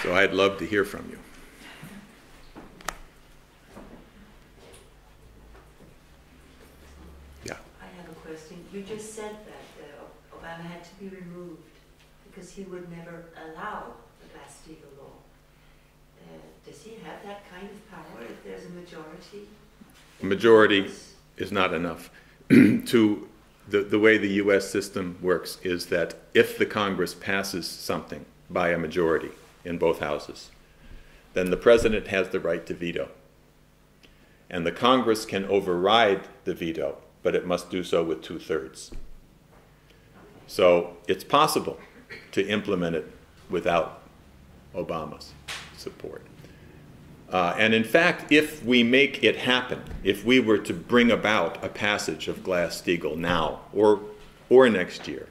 So I'd love to hear from you. Yeah. I have a question. You just said that Obama had to be removed because he would never allow the Glass-Steagall law. Does he have that kind of power if there's a majority? A majority is not enough. The way the U.S. system works is that if the Congress passes something by a majority in both houses, then the president has the right to veto. And the Congress can override the veto, but it must do so with 2/3. So it's possible to implement it without Obama's support. And in fact, if we make it happen, if we were to bring about a passage of Glass-Steagall now or next year,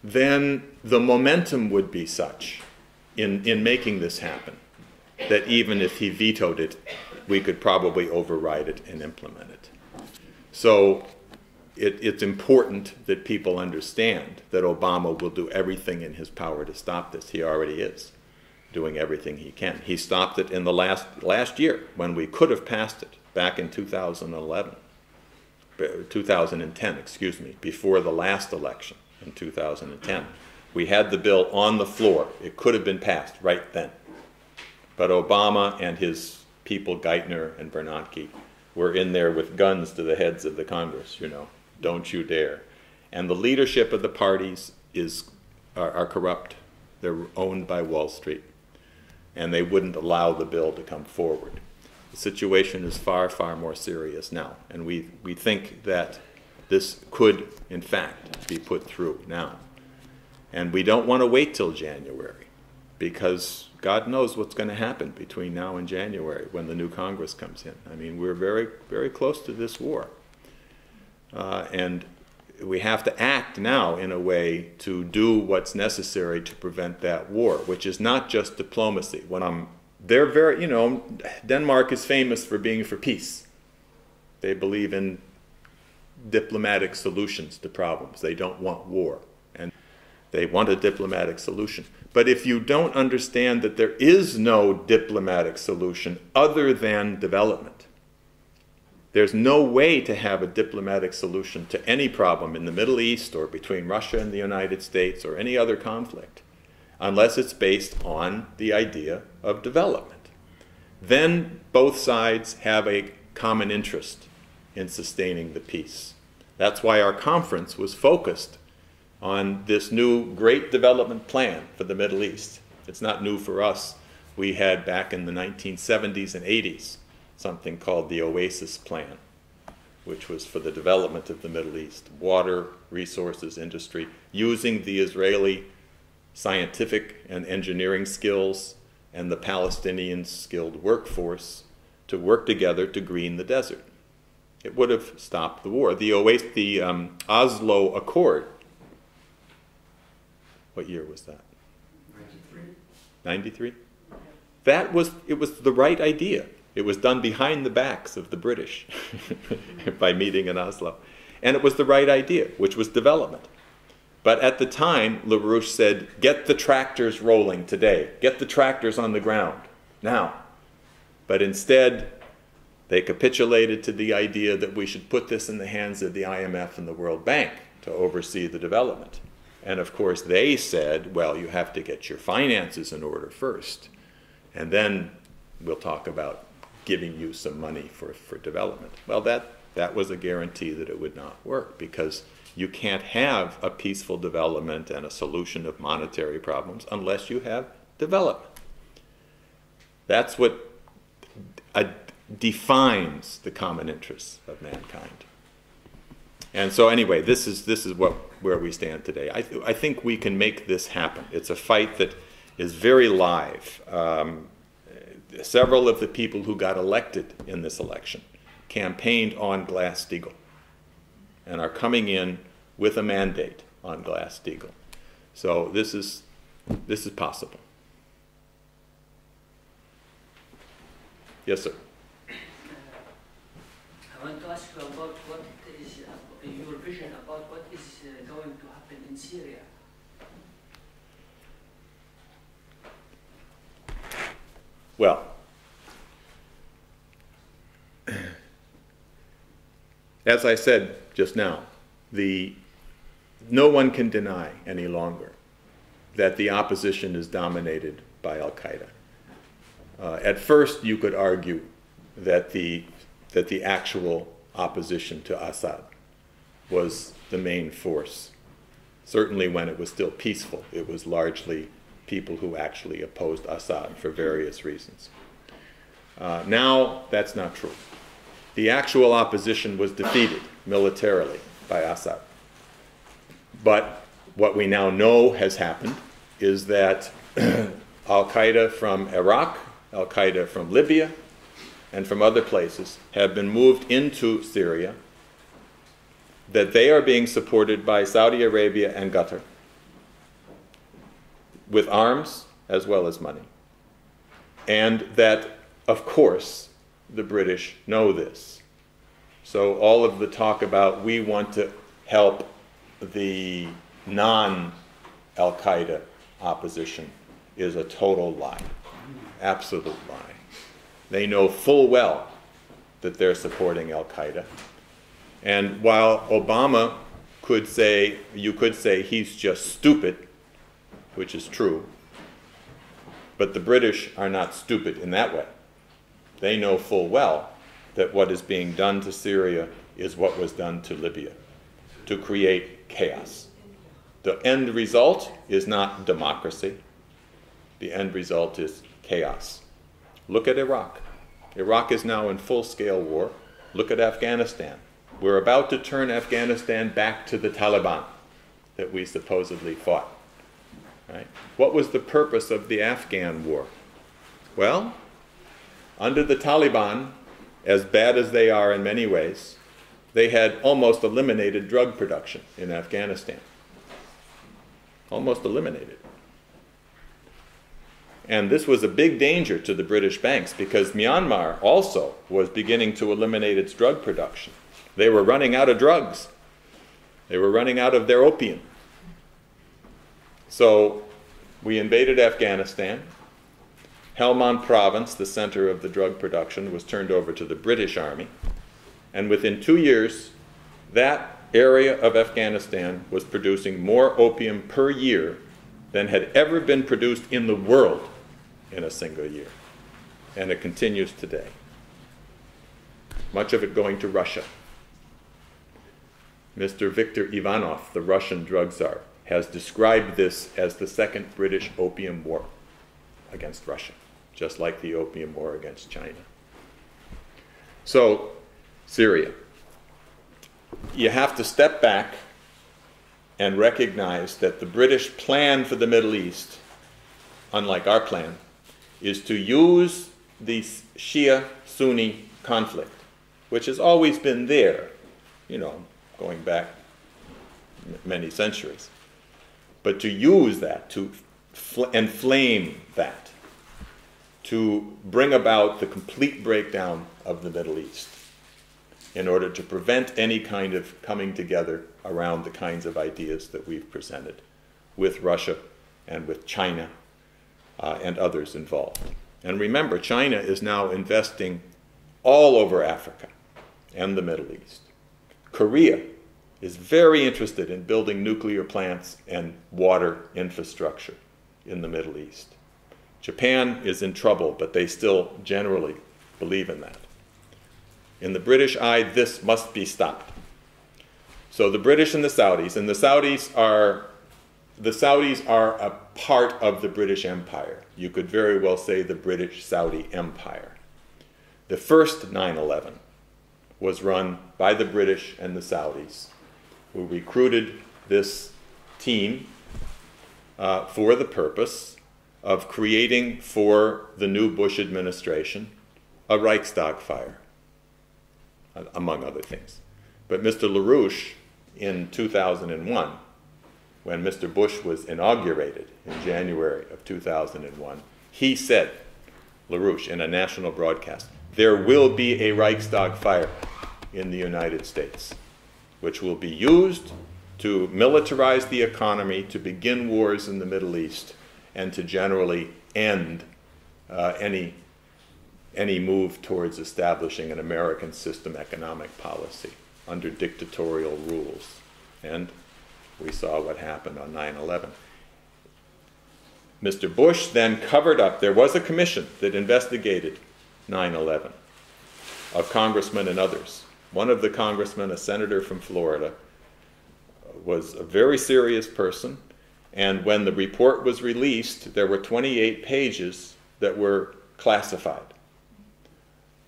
then the momentum would be such in making this happen that even if he vetoed it, we could probably override it and implement it. So it's important that people understand that Obama will do everything in his power to stop this. He already is doing everything he can. He stopped it in the last year when we could have passed it back in 2010, excuse me, before the last election in 2010. We had the bill on the floor. It could have been passed right then. But Obama and his people, Geithner and Bernanke, were in there with guns to the heads of the Congress, you know, don't you dare. And the leadership of the parties are corrupt. They're owned by Wall Street. And they wouldn't allow the bill to come forward. The situation is far, far more serious now. And we think that this could, in fact, be put through now. And we don't want to wait till January, because God knows what's going to happen between now and January when the new Congress comes in. I mean, we're very, very close to this war. And we have to act now in a way to do what's necessary to prevent that war, which is not just diplomacy. They're very, you know, Denmark is famous for being for peace. They believe in diplomatic solutions to problems. They don't want war, and they want a diplomatic solution. But if you don't understand that there is no diplomatic solution other than development, there's no way to have a diplomatic solution to any problem in the Middle East or between Russia and the United States or any other conflict unless it's based on the idea of development. Then both sides have a common interest in sustaining the peace. That's why our conference was focused on this new great development plan for the Middle East. It's not new for us. We had back in the 1970s and 80s something called the Oasis Plan, which was for the development of the Middle East, water, resources, industry, using the Israeli scientific and engineering skills and the Palestinian skilled workforce to work together to green the desert. It would have stopped the war. The Oslo Accord, what year was that? 93? It was the right idea. It was done behind the backs of the British by meeting in Oslo. And it was the right idea, which was development. But at the time, LaRouche said, get the tractors rolling today. Get the tractors on the ground now. But instead, they capitulated to the idea that we should put this in the hands of the IMF and the World Bank to oversee the development. And of course, they said, well, you have to get your finances in order first. And then we'll talk about giving you some money for development. Well, that was a guarantee that it would not work, because you can't have a peaceful development and a solution of monetary problems unless you have development. That's what defines the common interests of mankind. And so anyway, this is where we stand today. I think we can make this happen. It's a fight that is very live. Several of the people who got elected in this election campaigned on Glass-Steagall and are coming in with a mandate on Glass-Steagall. So this is possible. Yes, sir. I want to ask you about what is your vision about what is going to happen in Syria. Well, as I said just now, no one can deny any longer that the opposition is dominated by Al-Qaeda. At first, you could argue that the actual opposition to Assad was the main force. Certainly when it was still peaceful, it was largely people who actually opposed Assad for various reasons. Now, that's not true. The actual opposition was defeated militarily by Assad. But what we now know has happened is that Al-Qaeda from Iraq, Al-Qaeda from Libya, and from other places have been moved into Syria, that they are being supported by Saudi Arabia and Qatar with arms as well as money. And that, of course, the British know this. So all of the talk about we want to help the non-Al-Qaeda opposition is a total lie, absolute lie. They know full well that they're supporting Al-Qaeda. And while Obama you could say he's just stupid, which is true, but the British are not stupid in that way. They know full well that what is being done to Syria is what was done to Libya, to create chaos. The end result is not democracy. The end result is chaos. Look at Iraq. Iraq is now in full-scale war. Look at Afghanistan. We're about to turn Afghanistan back to the Taliban that we supposedly fought. Right? What was the purpose of the Afghan war? Well, under the Taliban, as bad as they are in many ways, they had almost eliminated drug production in Afghanistan. Almost eliminated. And this was a big danger to the British banks because Myanmar also was beginning to eliminate its drug production. They were running out of drugs. They were running out of their opium. So we invaded Afghanistan. Helmand province, the center of the drug production, was turned over to the British Army. And within 2 years, that area of Afghanistan was producing more opium per year than had ever been produced in the world in a single year. And it continues today. Much of it going to Russia. Mr. Viktor Ivanov, the Russian drug czar, has described this as the second British opium war against Russia, just like the opium war against China. So, Syria. You have to step back and recognize that the British plan for the Middle East, unlike our plan, is to use the Shia-Sunni conflict, which has always been there, going back many centuries, but to use that, to inflame that, to bring about the complete breakdown of the Middle East in order to prevent any kind of coming together around the kinds of ideas that we've presented with Russia and with China and others involved. And remember, China is now investing all over Africa and the Middle East. Korea is very interested in building nuclear plants and water infrastructure in the Middle East. Japan is in trouble, but they still generally believe in that. In the British eye, this must be stopped. So the British and the Saudis are a part of the British Empire. You could very well say the British-Saudi Empire. The first 9/11 was run by the British and the Saudis, who recruited this team for the purpose of creating for the new Bush administration a Reichstag fire, among other things. But Mr. LaRouche, in 2001, when Mr. Bush was inaugurated in January of 2001, he said, LaRouche, in a national broadcast, there will be a Reichstag fire in the United States, which will be used to militarize the economy, to begin wars in the Middle East, and to generally end any move towards establishing an American system economic policy under dictatorial rules. And we saw what happened on 9/11. Mr. Bush then covered up. There was a commission that investigated 9/11 of congressmen and others. One of the congressmen, a senator from Florida, was a very serious person, and when the report was released, there were 28 pages that were classified.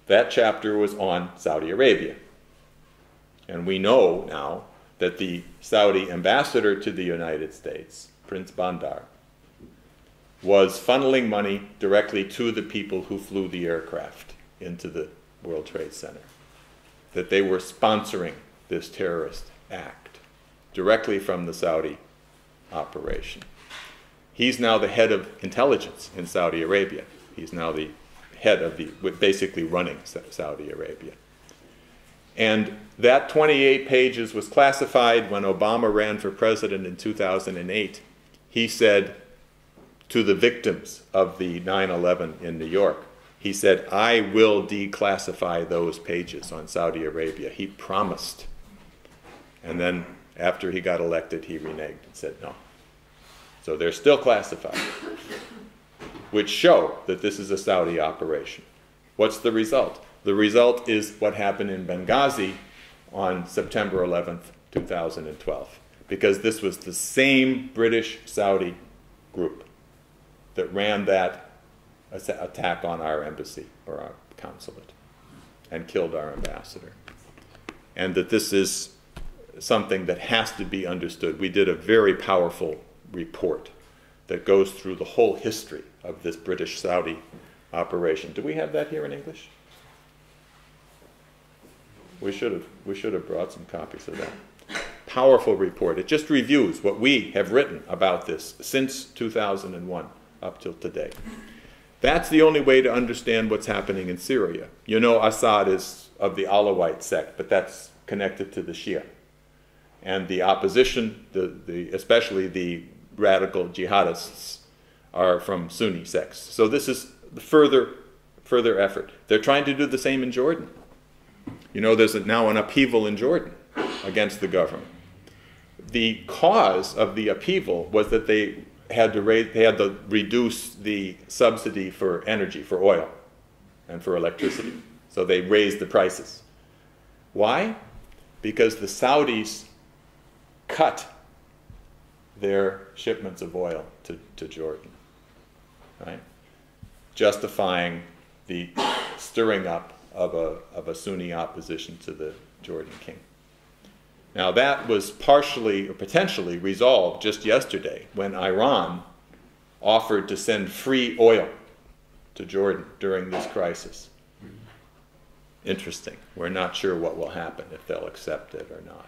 That chapter was on Saudi Arabia. And we know now that the Saudi ambassador to the United States, Prince Bandar, was funneling money directly to the people who flew the aircraft into the World Trade Center. That they were sponsoring this terrorist act directly from the Saudi operation. He's now the head of intelligence in Saudi Arabia. He's now the head of basically running Saudi Arabia. And that 28 pages was classified. When Obama ran for president in 2008. He said to the victims of the 9/11 in New York, he said, "I will declassify those pages on Saudi Arabia." He promised. And then after he got elected, he reneged and said no. So they're still classified, which show that this is a Saudi operation. What's the result? The result is what happened in Benghazi on September 11th, 2012, because this was the same British-Saudi group that ran that attack on our embassy or our consulate and killed our ambassador. And that this is something that has to be understood. We did a very powerful report that goes through the whole history of this British-Saudi operation. Do we have that here in English? We should have brought some copies of that. Powerful report. It just reviews what we have written about this since 2001 up till today. That's the only way to understand what's happening in Syria. You know, Assad is of the Alawite sect, but that's connected to the Shia. And the opposition, especially the radical jihadists, are from Sunni sects. So this is further effort. They're trying to do the same in Jordan. You know, there's now an upheaval in Jordan against the government. The cause of the upheaval was that they had to reduce the subsidy for energy, for oil, and for electricity. So they raised the prices. Why? Because the Saudis cut their shipments of oil to Jordan, right? Justifying the stirring up of a Sunni opposition to the Jordan king. Now that was partially or potentially resolved just yesterday when Iran offered to send free oil to Jordan during this crisis. Interesting. We're not sure what will happen, if they'll accept it or not.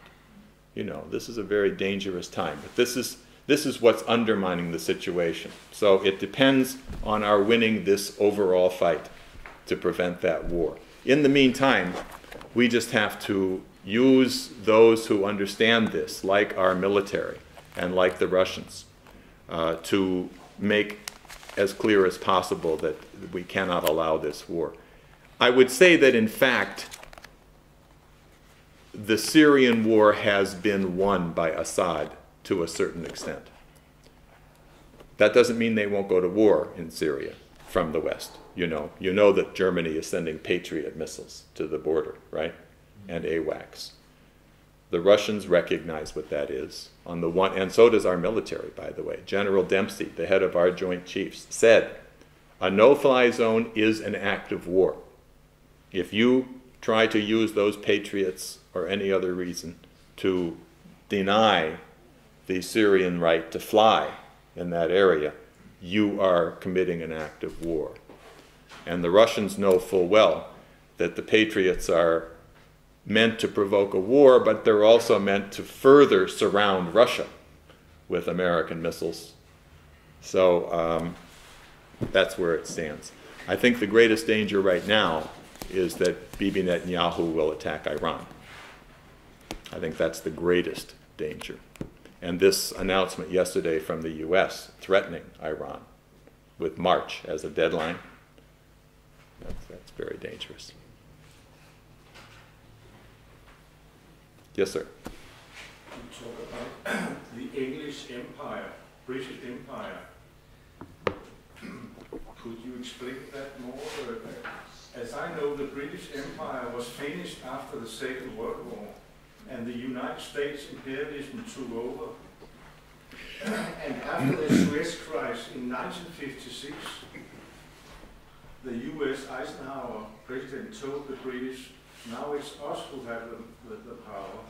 You know, this is a very dangerous time, but this is what's undermining the situation. So it depends on our winning this overall fight to prevent that war. In the meantime, we just have to use those who understand this, like our military and like the Russians, to make as clear as possible that we cannot allow this war. I would say that, in fact, the Syrian war has been won by Assad to a certain extent. That doesn't mean they won't go to war in Syria from the West. You know that Germany is sending Patriot missiles to the border, right? And AWACS. The Russians recognize what that is on the one, and so does our military, by the way. General Dempsey, the head of our Joint Chiefs, said, a no-fly zone is an act of war. If you try to use those Patriots or any other reason to deny the Syrian right to fly in that area, you are committing an act of war. And the Russians know full well that the Patriots are meant to provoke a war, but they're also meant to further surround Russia with American missiles. So that's where it stands. I think the greatest danger right now is that Bibi Netanyahu will attack Iran. I think that's the greatest danger. And this announcement yesterday from the US threatening Iran with March as a deadline, That's very dangerous. Yes, sir. You talk about the English Empire, British Empire. Could you explain that more? As I know, the British Empire was finished after the Second World War, and the United States imperialism took over. And after the Suez Crisis in 1956, the U.S. Eisenhower president told the British, now it's us who have the power.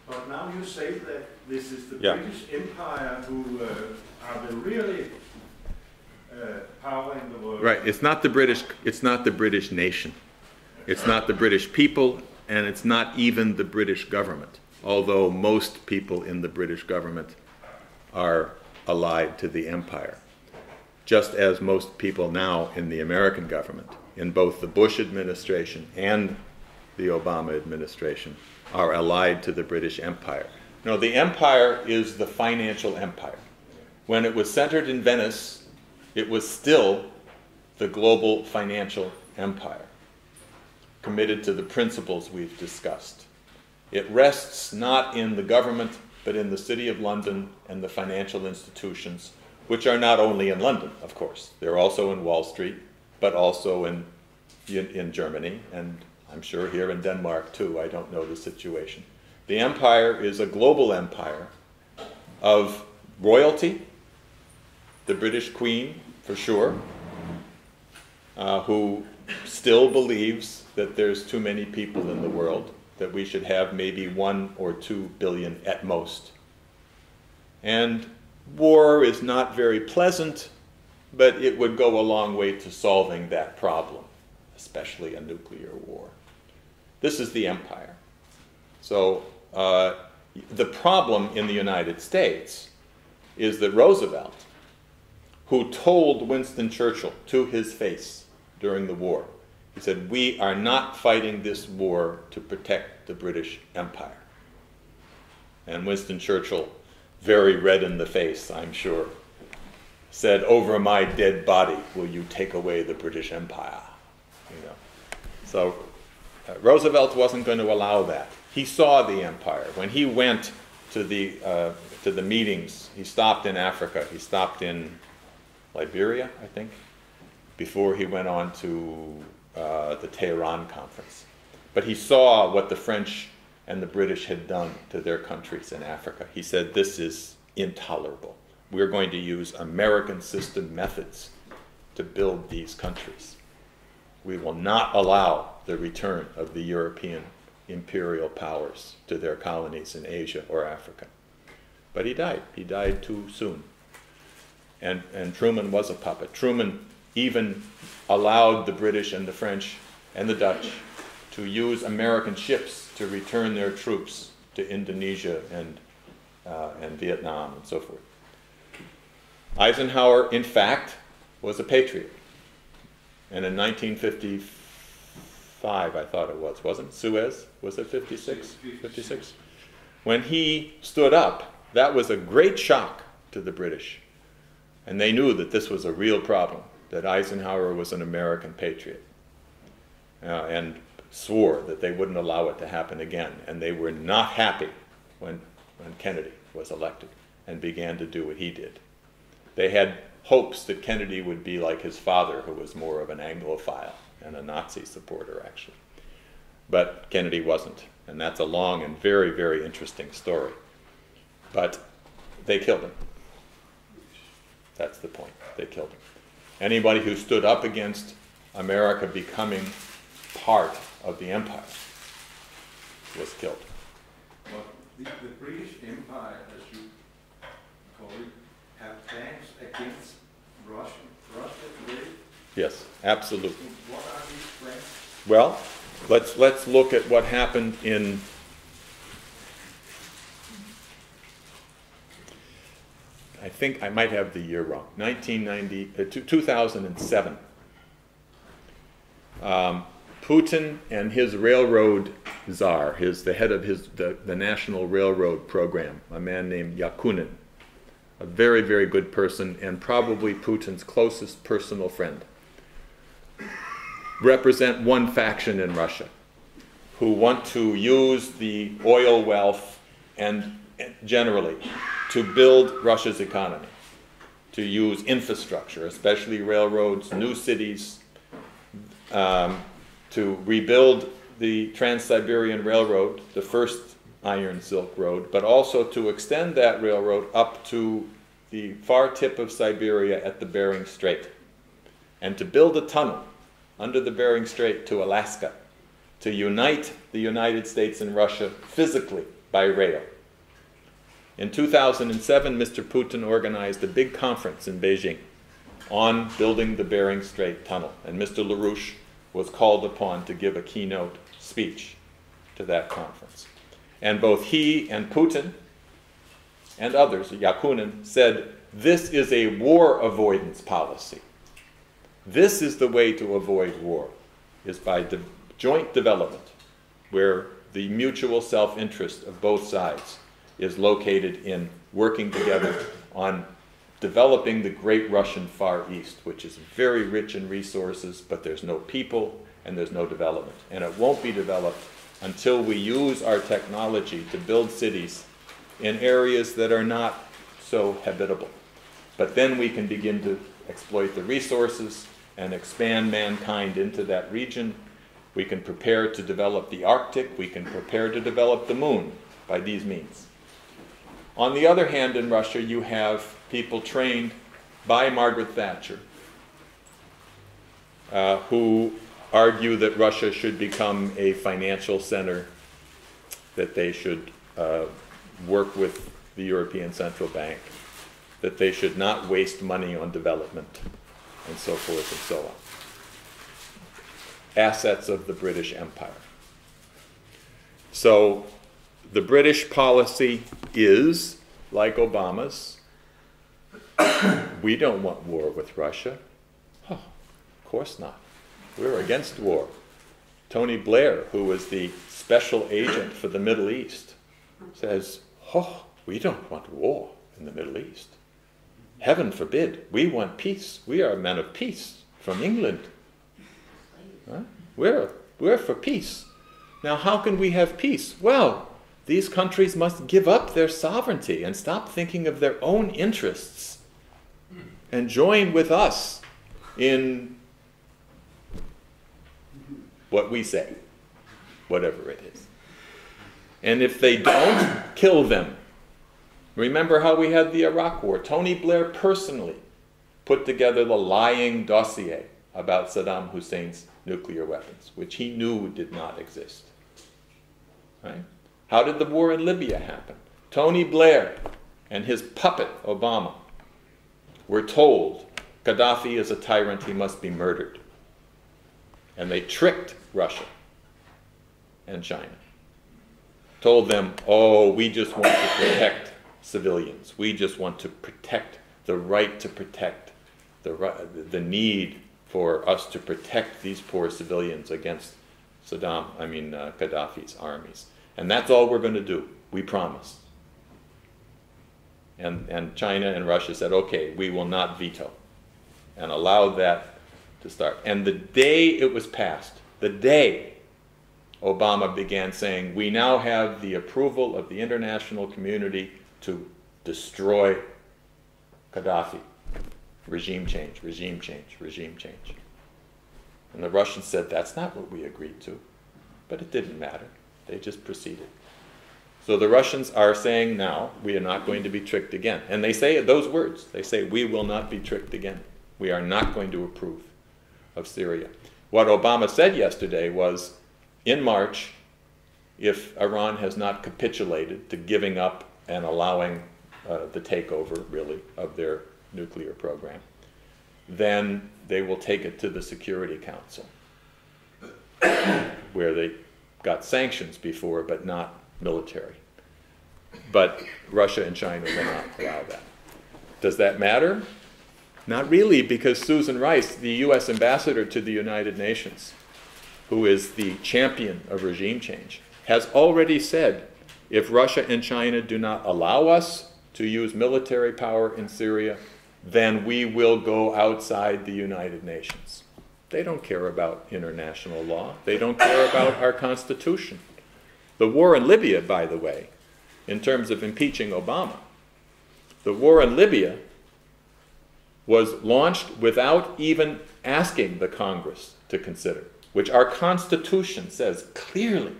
But now you say that this is the British Empire who are the really power in the world. Right. It's not the British. It's not the British nation. It's not the British people, and it's not even the British government. Although most people in the British government are allied to the empire, just as most people now in the American government, in both the Bush administration and the Obama administration, are allied to the British Empire. No, the empire is the financial empire. When it was centered in Venice, it was still the global financial empire, committed to the principles we've discussed. It rests not in the government, but in the City of London and the financial institutions, which are not only in London, of course. They're also in Wall Street, but also in Germany, and I'm sure here in Denmark too. I don't know the situation. The empire is a global empire of royalty, the British Queen, for sure, who still believes that there's too many people in the world, that we should have maybe 1 or 2 billion at most. And war is not very pleasant, but it would go a long way to solving that problem, especially a nuclear war. This is the empire. So the problem in the United States is that Roosevelt, who told Winston Churchill to his face during the war, he said, we are not fighting this war to protect the British Empire. And Winston Churchill, very red in the face, I'm sure, said, over my dead body will you take away the British Empire. You know. So Roosevelt wasn't going to allow that. He saw the empire. When he went to the meetings, he stopped in Africa. He stopped in Liberia, I think, before he went on to the Tehran conference. But he saw what the French and the British had done to their countries in Africa. He said, this is intolerable. We're going to use American system methods to build these countries. We will not allow the return of the European imperial powers to their colonies in Asia or Africa. But he died. He died too soon. And Truman was a puppet. Truman even allowed the British and the French and the Dutch to use American ships to return their troops to Indonesia and Vietnam and so forth. Eisenhower, in fact, was a patriot. And in 1955, I thought it was, wasn't it? Suez? Was it 56? 56? When he stood up, that was a great shock to the British. And they knew that this was a real problem, that Eisenhower was an American patriot, and swore that they wouldn't allow it to happen again. And they were not happy when Kennedy was elected and began to do what he did. They had hopes that Kennedy would be like his father, who was more of an Anglophile and a Nazi supporter, actually. But Kennedy wasn't, and that's a long and very, very interesting story. But they killed him. That's the point. They killed him. Anybody who stood up against America becoming part of the empire was killed. But the British Empire, as you call it, have plans against Russia today? Yes, absolutely. What are these plans? Well, let's look at what happened in I think I might have the year wrong. 2007. Putin and his railroad czar, the head of the national railroad program, a man named Yakunin, a very, very good person and probably Putin's closest personal friend, represent one faction in Russia who want to use the oil wealth and generally to build Russia's economy, to use infrastructure, especially railroads, new cities, to rebuild the Trans-Siberian Railroad, the first Iron Silk Road, but also to extend that railroad up to the far tip of Siberia at the Bering Strait, and to build a tunnel under the Bering Strait to Alaska, to unite the United States and Russia physically by rail. In 2007, Mr. Putin organized a big conference in Beijing on building the Bering Strait tunnel, and Mr. LaRouche was called upon to give a keynote speech to that conference. And both he and Putin and others, Yakunin, said, this is a war avoidance policy. This is the way to avoid war, is by joint development, where the mutual self-interest of both sides is located in working together on developing the great Russian Far East, which is very rich in resources, but there's no people and there's no development. And it won't be developed until we use our technology to build cities in areas that are not so habitable. But then we can begin to exploit the resources and expand mankind into that region. We can prepare to develop the Arctic. We can prepare to develop the moon by these means. On the other hand, in Russia, you have people trained by Margaret Thatcher who argue that Russia should become a financial center, that they should work with the European Central Bank, that they should not waste money on development, and so forth and so on. Assets of the British Empire. So the British policy is, like Obama's, we don't want war with Russia. Oh, of course not. We're against war. Tony Blair, who was the special agent for the Middle East, says, oh, we don't want war in the Middle East. Heaven forbid. We want peace. We are men of peace from England. Huh? We're for peace. Now, how can we have peace? Well, these countries must give up their sovereignty and stop thinking of their own interests and join with us in what we say, whatever it is. And if they don't, kill them. Remember how we had the Iraq War. Tony Blair personally put together the lying dossier about Saddam Hussein's nuclear weapons, which he knew did not exist. Right? How did the war in Libya happen? Tony Blair and his puppet, Obama, were told Gaddafi is a tyrant, he must be murdered. And they tricked Russia and China. Told them, oh, we just want to protect civilians. We just want to protect the right to protect, the need for us to protect these poor civilians against Gaddafi's armies. And that's all we're going to do. We promise. And China and Russia said, okay, we will not veto, and allowed that to start. And the day it was passed, the day Obama began saying, we now have the approval of the international community to destroy Gaddafi. Regime change, regime change, regime change. And the Russians said, that's not what we agreed to. But it didn't matter. They just proceeded. So the Russians are saying now, we are not going to be tricked again. And they say those words. They say, we will not be tricked again. We are not going to approve of Syria. What Obama said yesterday was, in March, if Iran has not capitulated to giving up and allowing the takeover, really, of their nuclear program, then they will take it to the Security Council, where they got sanctions before, but not military. But Russia and China will not allow that. Does that matter? Not really, because Susan Rice, the U.S. ambassador to the United Nations, who is the champion of regime change, has already said, if Russia and China do not allow us to use military power in Syria, then we will go outside the United Nations. They don't care about international law. They don't care about our Constitution. The war in Libya, by the way, in terms of impeaching Obama, the war in Libya was launched without even asking the Congress to consider, which our Constitution says clearly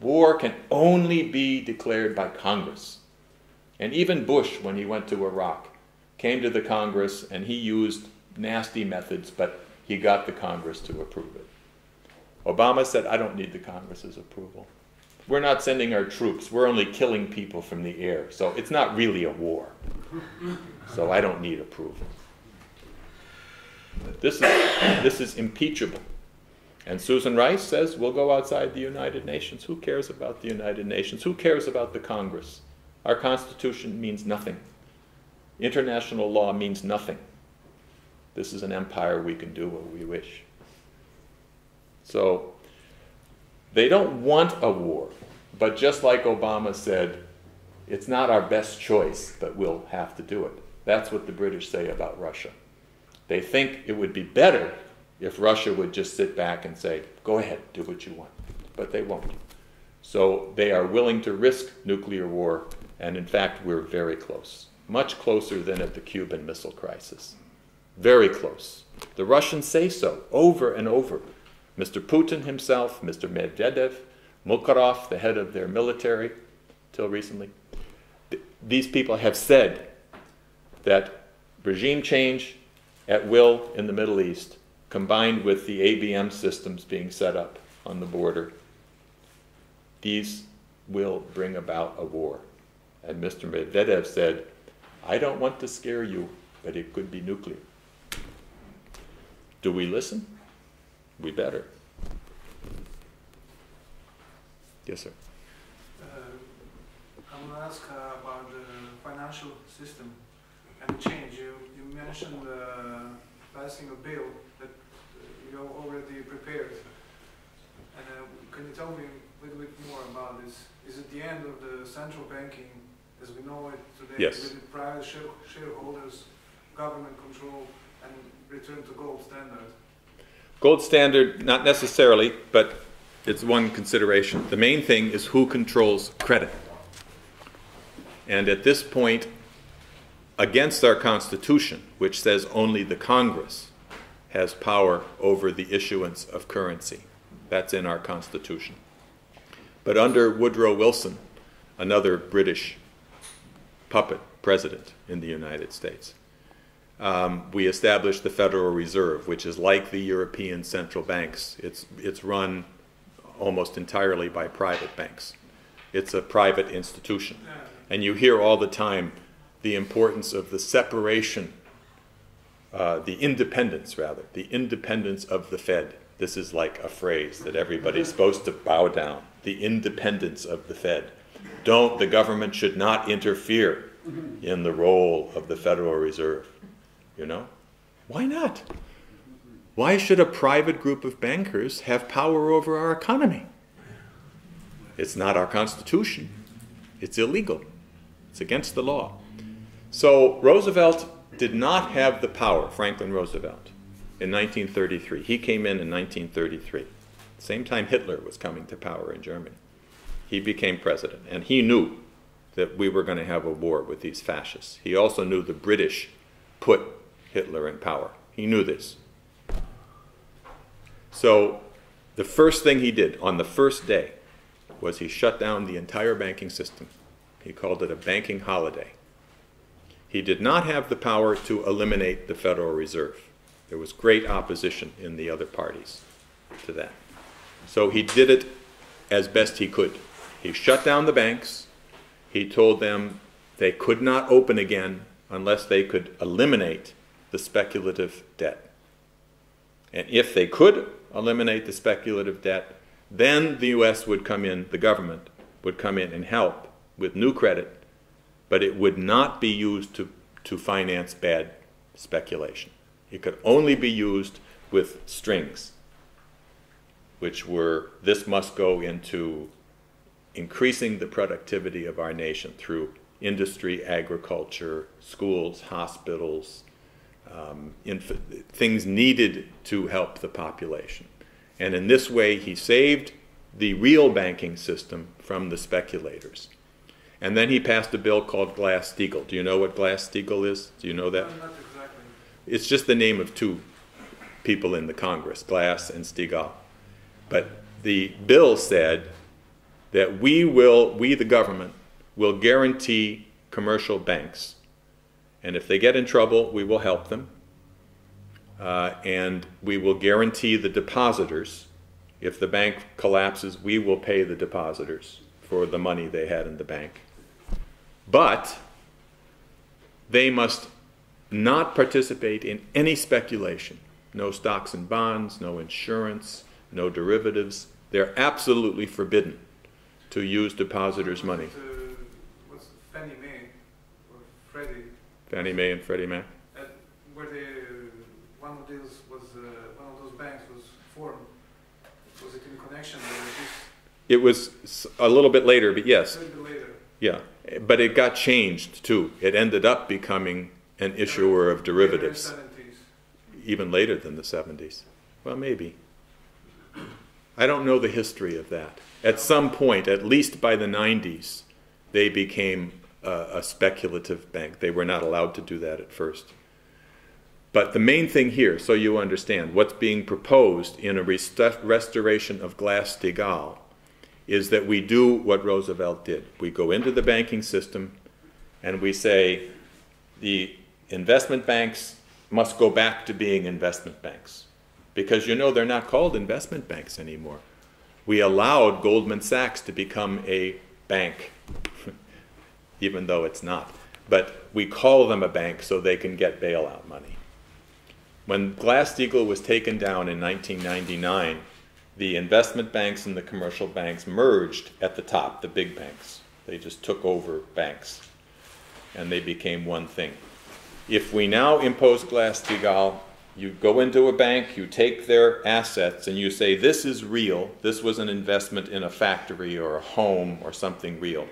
war can only be declared by Congress. And even Bush, when he went to Iraq, came to the Congress and he used nasty methods, but he got the Congress to approve it. Obama said, I don't need the Congress's approval. We're not sending our troops. We're only killing people from the air. So it's not really a war. So I don't need approval. This is impeachable. And Susan Rice says, we'll go outside the United Nations. Who cares about the United Nations? Who cares about the Congress? Our Constitution means nothing. International law means nothing. This is an empire. We can do what we wish. So they don't want a war. But just like Obama said, it's not our best choice, but we'll have to do it. That's what the British say about Russia. They think it would be better if Russia would just sit back and say, go ahead, do what you want. But they won't. So they are willing to risk nuclear war, and in fact, we're very close. Much closer than at the Cuban Missile Crisis. Very close. The Russians say so, over and over. Mr. Putin himself, Mr. Medvedev, Makarov, the head of their military, till recently, these people have said that regime change at will in the Middle East, combined with the ABM systems being set up on the border, these will bring about a war. And Mr. Medvedev said, I don't want to scare you, but it could be nuclear. Do we listen? We better. Yes, sir. I want to ask about the financial system and the change. You mentioned passing a bill that you already prepared. And can you tell me a little bit more about this? Is it the end of the central banking as we know it today? Yes. With the private shareholders, government control, and return to gold standard? Gold standard, not necessarily, but it's one consideration. The main thing is who controls credit. And at this point, against our Constitution, which says only the Congress has power over the issuance of currency. That's in our Constitution. But under Woodrow Wilson, another British puppet president in the United States, we established the Federal Reserve, which is like the European central banks. It's run almost entirely by private banks. It's a private institution. And you hear all the time the importance of the separation, the independence of the Fed. This is like a phrase that everybody's supposed to bow down. The independence of the Fed. The government should not interfere in the role of the Federal Reserve. You know? Why not? Why should a private group of bankers have power over our economy? It's not our Constitution. It's illegal. It's against the law. So Roosevelt did not have the power, Franklin Roosevelt, in 1933. He came in 1933. Same time Hitler was coming to power in Germany. He became president, and he knew that we were going to have a war with these fascists. He also knew the British put Hitler in power. He knew this. So the first thing he did on the first day was he shut down the entire banking system. He called it a banking holiday. He did not have the power to eliminate the Federal Reserve. There was great opposition in the other parties to that. So he did it as best he could. He shut down the banks. He told them they could not open again unless they could eliminate the speculative debt. And if they could eliminate the speculative debt, then the U.S. would come in, the government would come in and help with new credit, but it would not be used to finance bad speculation. It could only be used with strings, which were, this must go into increasing the productivity of our nation through industry, agriculture, schools, hospitals, things needed to help the population. And in this way, he saved the real banking system from the speculators. And then he passed a bill called Glass-Steagall. Do you know what Glass-Steagall is? Do you know that? Not exactly. It's just the name of two people in the Congress, Glass and Steagall. But the bill said that we, the government, will guarantee commercial banks. And if they get in trouble, we will help them. And we will guarantee the depositors. If the bank collapses, we will pay the depositors for the money they had in the bank. But they must not participate in any speculation. No stocks and bonds, no insurance, no derivatives. They're absolutely forbidden to use depositors' money. What's Fannie Mae or Freddie? Fannie Mae and Freddie Mac. Where one of those banks was formed. Was it in connection with this? It was a little bit later, but yes. A little bit later. Yeah, but it got changed too. It ended up becoming an issuer of derivatives. Even later than the 70s. Well, maybe. I don't know the history of that. At some point, at least by the 90s, they became a speculative bank. They were not allowed to do that at first. But the main thing here, so you understand, what's being proposed in a restoration of Glass-Steagall is that we do what Roosevelt did. We go into the banking system and we say the investment banks must go back to being investment banks. Because you know they're not called investment banks anymore. We allowed Goldman Sachs to become a bank, even though it's not. But we call them a bank so they can get bailout money. When Glass-Steagall was taken down in 1999, the investment banks and the commercial banks merged at the top, the big banks. They just took over banks, and they became one thing. If we now impose Glass-Steagall, you go into a bank, you take their assets, and you say, this is real. This was an investment in a factory or a home or something real.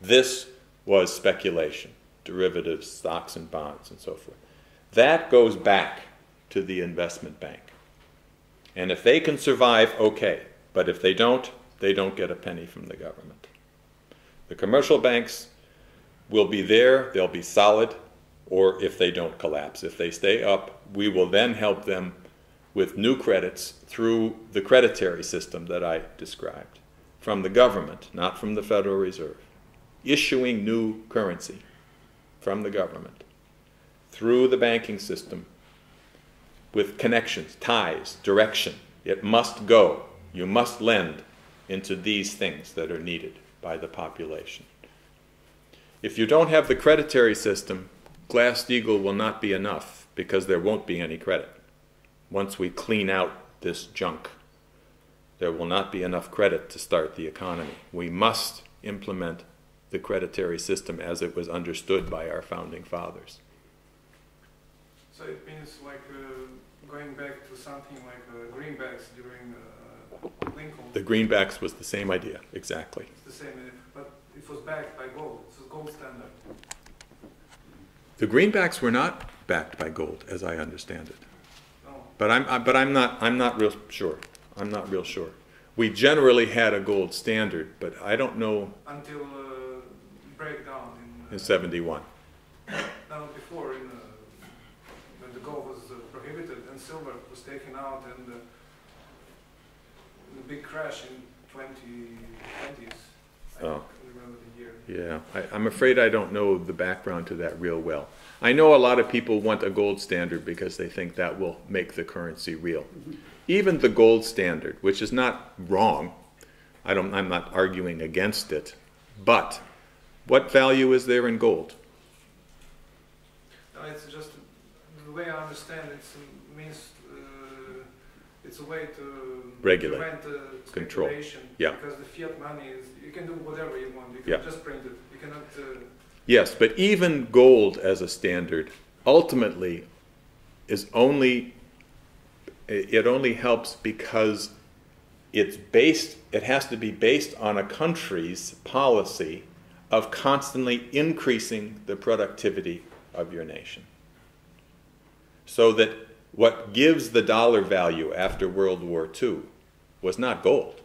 This was speculation, derivatives, stocks and bonds, and so forth. That goes back to the investment bank. And if they can survive, okay. But if they don't get a penny from the government. The commercial banks will be there, they'll be solid, or if they don't collapse. If they stay up, we will then help them with new credits through the creditary system that I described, from the government, not from the Federal Reserve, issuing new currency from the government through the banking system with connections, ties, direction. It must go. You must lend into these things that are needed by the population. If you don't have the creditary system, Glass-Steagall will not be enough because there won't be any credit. Once we clean out this junk, there will not be enough credit to start the economy. We must implement the creditary system as it was understood by our founding fathers. So it means like going back to something like greenbacks during Lincoln. The greenbacks was the same idea, exactly. It's the same, but it was backed by gold. It's a gold standard. The greenbacks were not backed by gold, as I understand it. No. But I'm not real sure. I'm not real sure. We generally had a gold standard, but I don't know. Until breakdown In 71. No, before when the gold was prohibited and silver was taken out, and the big crash in 2020s. I don't remember the year. Yeah, I'm afraid I don't know the background to that real well. I know a lot of people want a gold standard because they think that will make the currency real. Even the gold standard, which is not wrong, I'm not arguing against it, but what value is there in gold? No, it's just the way I understand it means it's a way to regulate, prevent control. speculation. Yeah. Because the fiat money is, you can do whatever you want. You can Yeah. just print it. You cannot. Yes, but even gold as a standard ultimately is only helps because it has to be based on a country's policy of constantly increasing the productivity of your nation. So that what gives the dollar value after World War II was not gold.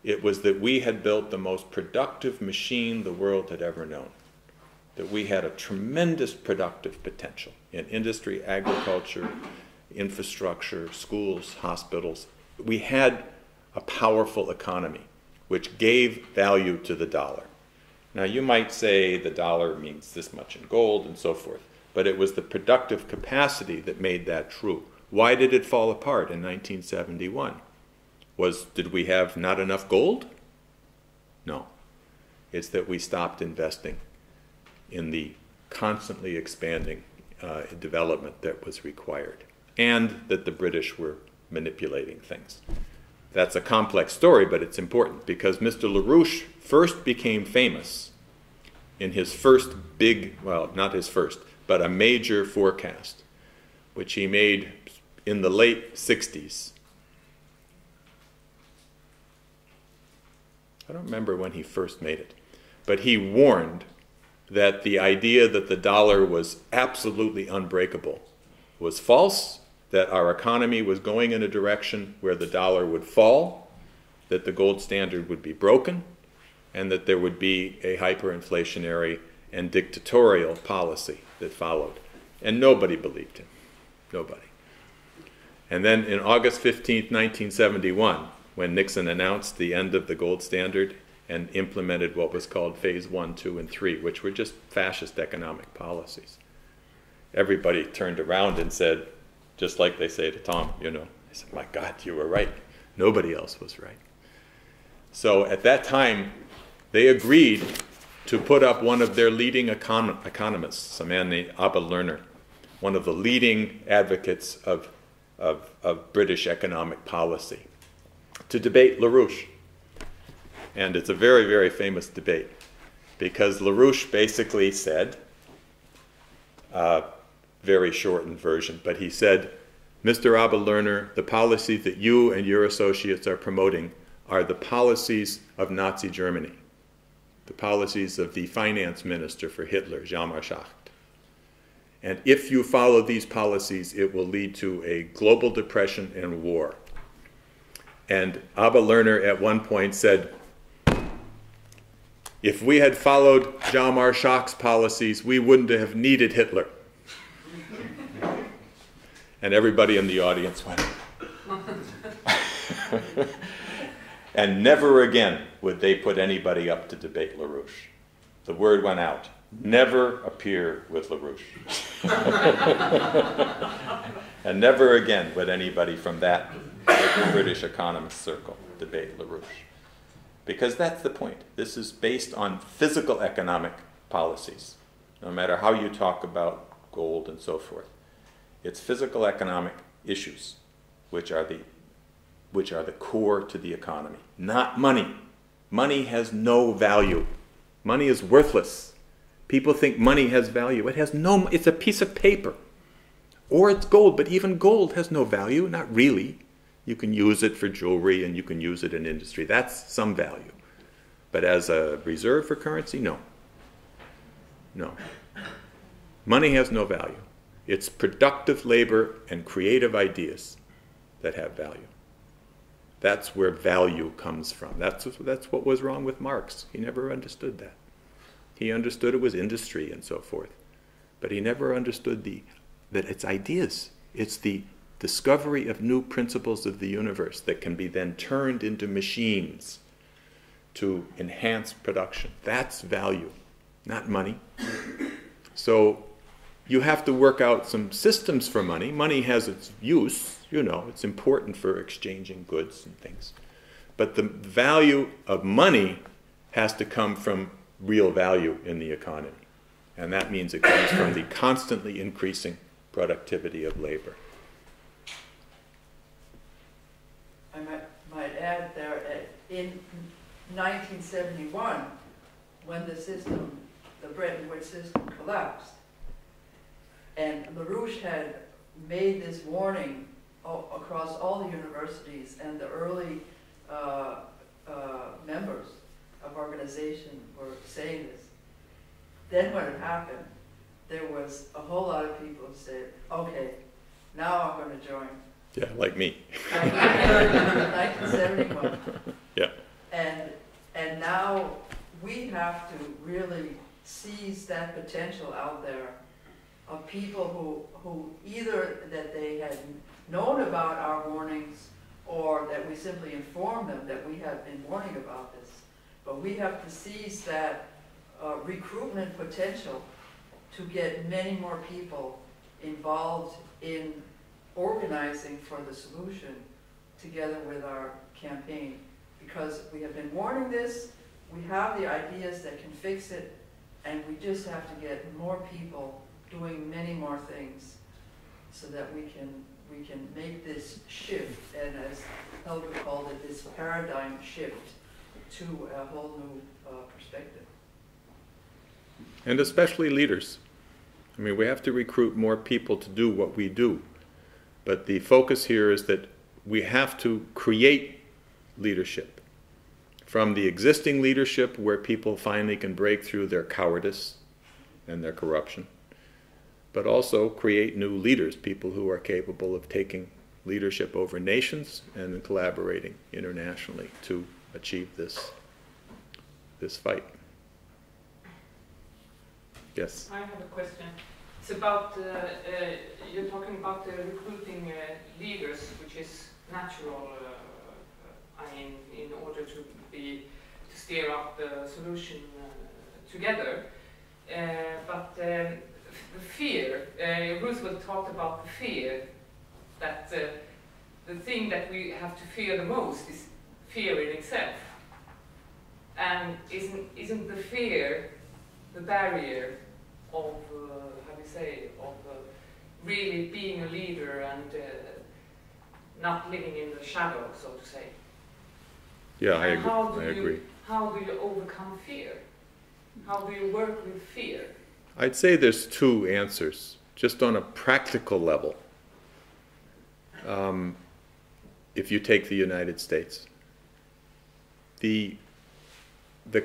It was that we had built the most productive machine the world had ever known. That we had a tremendous productive potential in industry, agriculture, infrastructure, schools, hospitals. We had a powerful economy which gave value to the dollar. Now you might say the dollar means this much in gold and so forth, but it was the productive capacity that made that true. Why did it fall apart in 1971? Did we have not enough gold? No. It's that we stopped investing in the constantly expanding development that was required, and that the British were manipulating things. That's a complex story, but it's important because Mr. LaRouche first became famous in his first big, well, not his first, but a major forecast, which he made in the late 60s. I don't remember when he first made it, but he warned that the idea that the dollar was absolutely unbreakable was false, that our economy was going in a direction where the dollar would fall, that the gold standard would be broken, and that there would be a hyperinflationary and dictatorial policy that followed. And nobody believed him. Nobody. And then in August 15th, 1971, when Nixon announced the end of the gold standard and implemented what was called Phase 1, 2, and 3, which were just fascist economic policies, everybody turned around and said, just like they say to Tom, you know, I said, my God, you were right. Nobody else was right. So at that time, they agreed to put up one of their leading economists, a man named Abba Lerner, one of the leading advocates of British economic policy, to debate LaRouche. And it's a very, very famous debate because LaRouche basically said, very shortened version, but he said, Mr. Abba Lerner, the policies that you and your associates are promoting are the policies of Nazi Germany, the policies of the finance minister for Hitler, Jean Marchand. And if you follow these policies, it will lead to a global depression and war. And Abba Lerner at one point said, if we had followed Jean Marchand's policies, we wouldn't have needed Hitler. And everybody in the audience went. And never again would they put anybody up to debate LaRouche. The word went out. Never appear with LaRouche. And never again would anybody from that British economist circle debate LaRouche. Because that's the point. This is based on physical economic policies, no matter how you talk about gold and so forth. It's physical economic issues which are the core to the economy, not money. Money has no value. Money is worthless. People think money has value. It has no, it's a piece of paper. Or it's gold, but even gold has no value, not really. You can use it for jewelry and you can use it in industry. That's some value. But as a reserve for currency, no. No. Money has no value. It's productive labor and creative ideas that have value. That's where value comes from. That's what was wrong with Marx. He never understood that. He understood it was industry and so forth. But he never understood that it's ideas. It's the discovery of new principles of the universe that can be then turned into machines to enhance production. That's value, not money. So you have to work out some systems for money. Money has its use, you know, it's important for exchanging goods and things. But the value of money has to come from real value in the economy. And that means it comes from the constantly increasing productivity of labor. I might add there, in 1971, when the Bretton Woods system collapsed, and LaRouche had made this warning across all the universities, and the early members of organization were saying this. Then what had happened there was a whole lot of people who said, okay, now I'm going to join. Yeah, like me. 1971. Yeah. And now we have to really seize that potential out there of people who either that they had known about our warnings or that we simply informed them that we have been warning about this. But we have to seize that recruitment potential to get many more people involved in organizing for the solution together with our campaign. Because we have been warning this, we have the ideas that can fix it, and we just have to get more people doing many more things so that we can make this shift, and as Helga called it, this paradigm shift to a whole new perspective. And especially leaders. I mean, we have to recruit more people to do what we do. But the focus here is that we have to create leadership from the existing leadership where people finally can break through their cowardice and their corruption, but also create new leaders, people who are capable of taking leadership over nations and collaborating internationally to achieve this fight. Yes? I have a question. It's about, you're talking about recruiting leaders, which is natural, I mean, in order to steer up the solution together. But the fear, Roosevelt talked about the fear, that the thing that we have to fear the most is fear in itself. And isn't the fear the barrier of, how do you say, of really being a leader and not living in the shadow, so to say? Yeah, I And agree. How do you overcome fear? How do you work with fear? I'd say there's two answers, just on a practical level. If you take the United States, the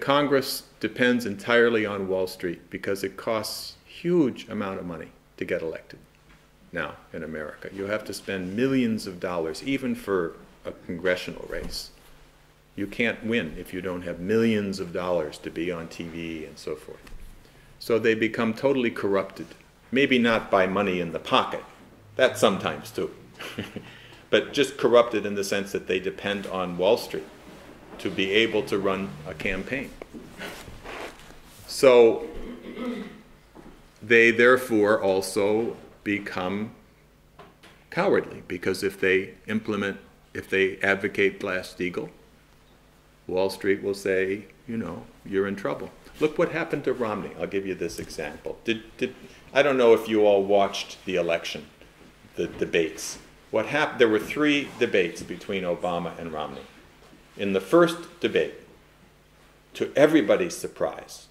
Congress depends entirely on Wall Street because it costs huge amount of money to get elected now in America. You have to spend millions of dollars, even for a congressional race. You can't win if you don't have millions of dollars to be on TV and so forth. So they become totally corrupted. Maybe not by money in the pocket, that sometimes too, but just corrupted in the sense that they depend on Wall Street to be able to run a campaign. So they therefore also become cowardly, because if they advocate Glass-Steagall, Wall Street will say, you know, you're in trouble. Look what happened to Romney. I'll give you this example. I don't know if you all watched the election, the debates. What happened? There were 3 debates between Obama and Romney. In the first debate, to everybody's surprise,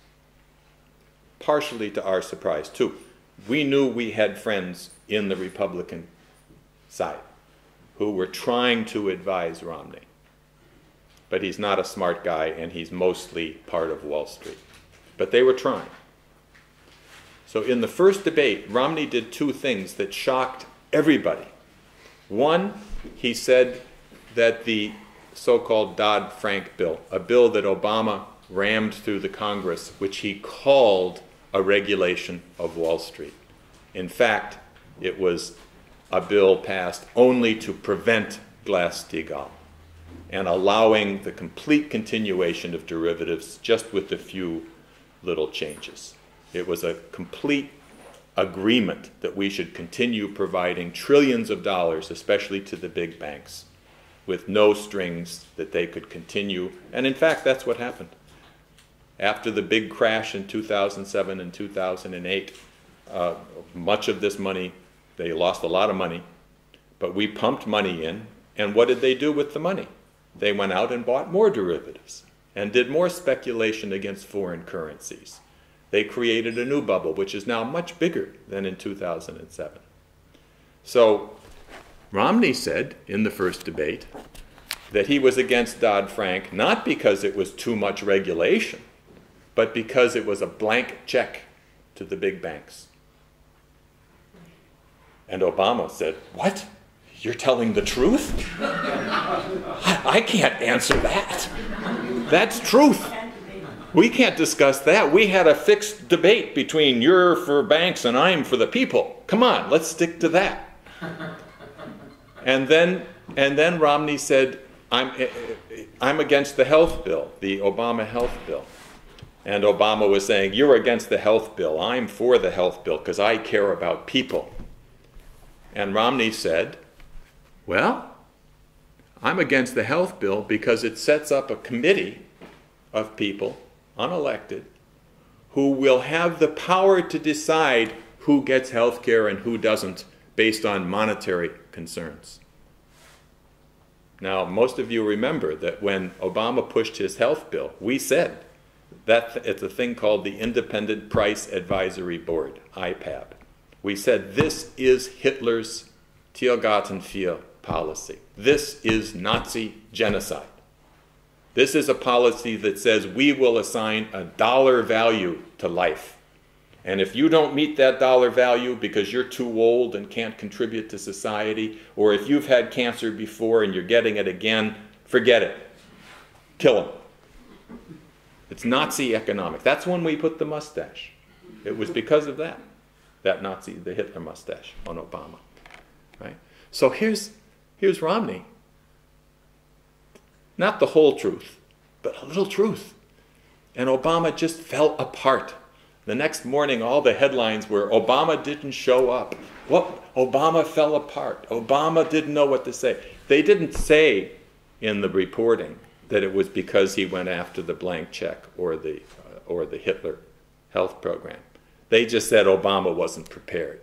partially to our surprise too, we knew we had friends in the Republican side who were trying to advise Romney. But he's not a smart guy, and he's mostly part of Wall Street. But they were trying. So in the first debate, Romney did 2 things that shocked everybody. One, he said that the so-called Dodd-Frank bill, a bill that Obama rammed through the Congress, which he called a regulation of Wall Street. In fact, it was a bill passed only to prevent Glass-Steagall and allowing the complete continuation of derivatives, just with a few little changes. It was a complete agreement that we should continue providing trillions of dollars, especially to the big banks, with no strings, that they could continue. And in fact, that's what happened. After the big crash in 2007 and 2008, much of this money, they lost a lot of money, but we pumped money in, and what did they do with the money? They went out and bought more derivatives and did more speculation against foreign currencies. They created a new bubble, which is now much bigger than in 2007. So Romney said in the first debate that he was against Dodd-Frank, not because it was too much regulation, but because it was a blank check to the big banks. And Obama said, "What? You're telling the truth? I can't answer that. That's truth. We can't discuss that. We had a fixed debate between you're for banks and I'm for the people. Come on, let's stick to that." And then Romney said, I'm against the health bill, the Obama health bill. And Obama was saying, "You're against the health bill. I'm for the health bill because I care about people." And Romney said, "Well, I'm against the health bill because it sets up a committee of people, unelected, who will have the power to decide who gets health care and who doesn't based on monetary concerns." Now, most of you remember that when Obama pushed his health bill, we said that it's a thing called the Independent Price Advisory Board, IPAB. We said this is Hitler's Tiergartenvieh policy. This is Nazi genocide. This is a policy that says we will assign a dollar value to life. And if you don't meet that dollar value because you're too old and can't contribute to society, or if you've had cancer before and you're getting it again, forget it. Kill them. It's Nazi economics. That's when we put the mustache. It was because of that Nazi, the Hitler mustache on Obama, right? So here's Romney. Not the whole truth, but a little truth. And Obama just fell apart. The next morning, all the headlines were, Obama didn't show up. What? Obama fell apart. Obama didn't know what to say. They didn't say in the reporting that it was because he went after the blank check or the Hitler health program. They just said Obama wasn't prepared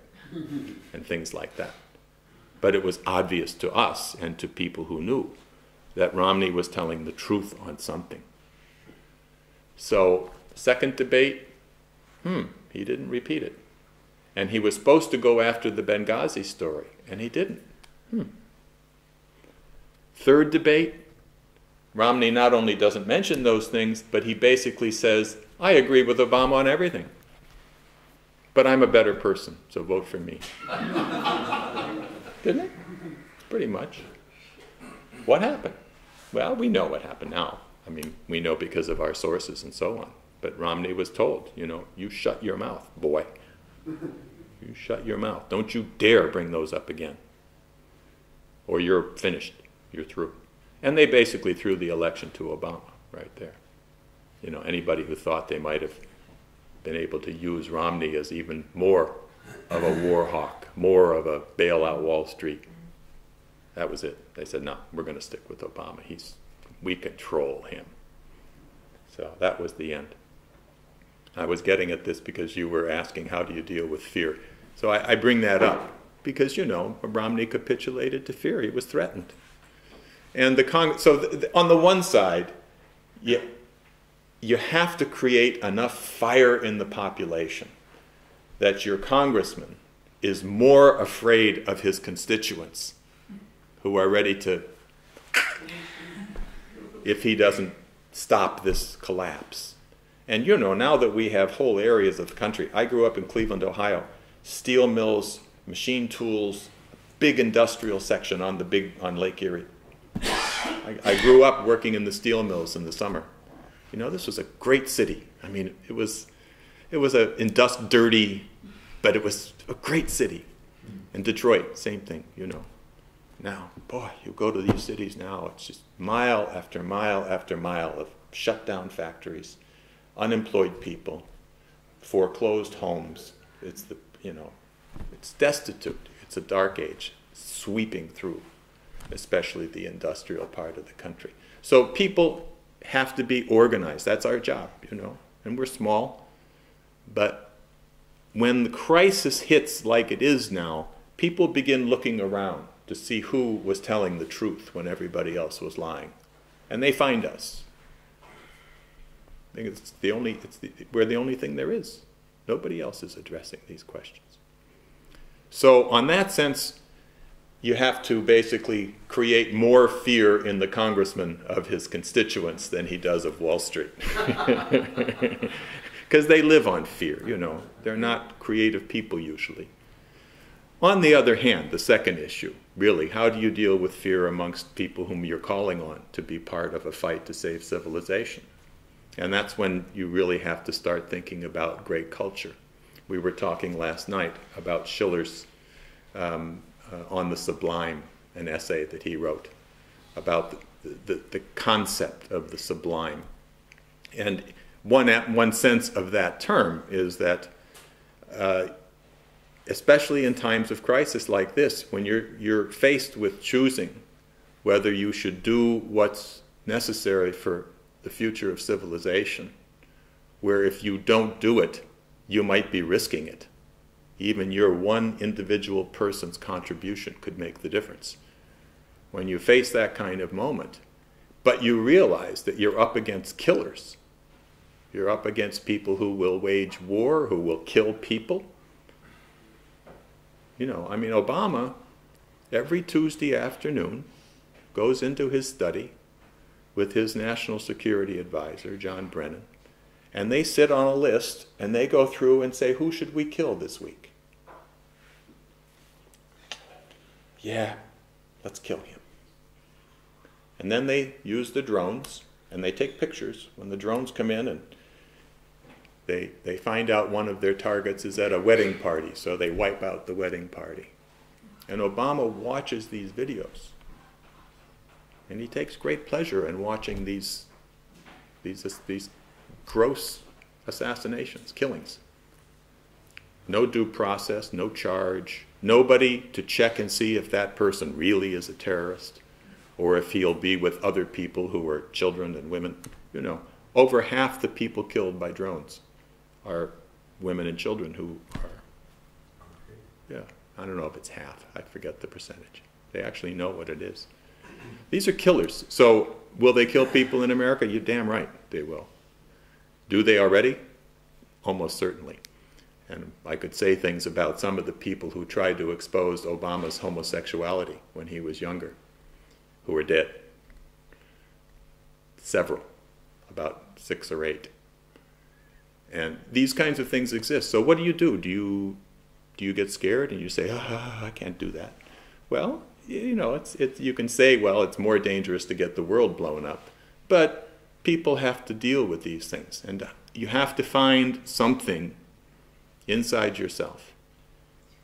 and things like that. But it was obvious to us and to people who knew that Romney was telling the truth on something. So, second debate, he didn't repeat it. And he was supposed to go after the Benghazi story, and he didn't. Third debate, Romney not only doesn't mention those things, but he basically says, I agree with Obama on everything. But I'm a better person, so vote for me. Didn't it? Pretty much. What happened? Well, we know what happened now. I mean, we know because of our sources and so on. But Romney was told, you shut your mouth, boy. You shut your mouth. Don't you dare bring those up again. Or you're finished. You're through. And they basically threw the election to Obama right there. Anybody who thought they might have been able to use Romney as even more of a war hawk, more of a bailout Wall Street. That was it. They said, no, we're going to stick with Obama. We control him. So that was the end. I was getting at this because you were asking, how do you deal with fear? So I bring that up because, Romney capitulated to fear. He was threatened. And on the one side, you have to create enough fire in the population that your congressman is more afraid of his constituents who are ready to, if he doesn't stop this collapse. And now that we have whole areas of the country, I grew up in Cleveland, Ohio, steel mills, machine tools, big industrial section on Lake Erie. I grew up working in the steel mills in the summer. This was a great city. I mean, it was a dirty, but it was a great city. And Detroit, same thing, Now, boy, you go to these cities now, it's just mile after mile after mile of shut down factories, unemployed people, foreclosed homes. It's it's destitute. It's a dark age sweeping through, especially the industrial part of the country. So people have to be organized. That's our job, and we're small. But when the crisis hits like it is now, people begin looking around to see who was telling the truth when everybody else was lying. And they find us. I think we're the only thing there is. Nobody else is addressing these questions. So on that sense, you have to basically create more fear in the congressman of his constituents than he does of Wall Street. Because they live on fear, They're not creative people usually. On the other hand, the second issue, really, how do you deal with fear amongst people whom you're calling on to be part of a fight to save civilization? And that's when you really have to start thinking about great culture. We were talking last night about Schiller's On the Sublime, an essay that he wrote about the concept of the sublime. And one sense of that term is that especially in times of crisis like this, when you're faced with choosing whether you should do what's necessary for the future of civilization, where if you don't do it, you might be risking it. Even your one individual person's contribution could make the difference. When you face that kind of moment, but you realize that you're up against killers, you're up against people who will wage war, who will kill people. You know, I mean, Obama, every Tuesday afternoon, goes into his study with his national security advisor, John Brennan, and they sit on a list and they go through and say, who should we kill this week? Yeah, let's kill him. And then they use the drones and they take pictures. When the drones come in and they find out one of their targets is at a wedding party, so they wipe out the wedding party. And Obama watches these videos. And he takes great pleasure in watching these gross assassinations, killings. No due process, no charge, nobody to check and see if that person really is a terrorist or if he'll be with other people who are children and women. You know, over half the people killed by drones are women and children who are, yeah, I don't know if it's half, I forget the percentage. They actually know what it is. These are killers. So will they kill people in America? You're damn right they will. Do they already? Almost certainly. And I could say things about some of the people who tried to expose Obama's homosexuality when he was younger, who are dead. Several, about 6 or 8. And these kinds of things exist. So what do? Do you get scared and you say, I can't do that? Well, you know, you can say, well, it's more dangerous to get the world blown up. But people have to deal with these things. And you have to find something inside yourself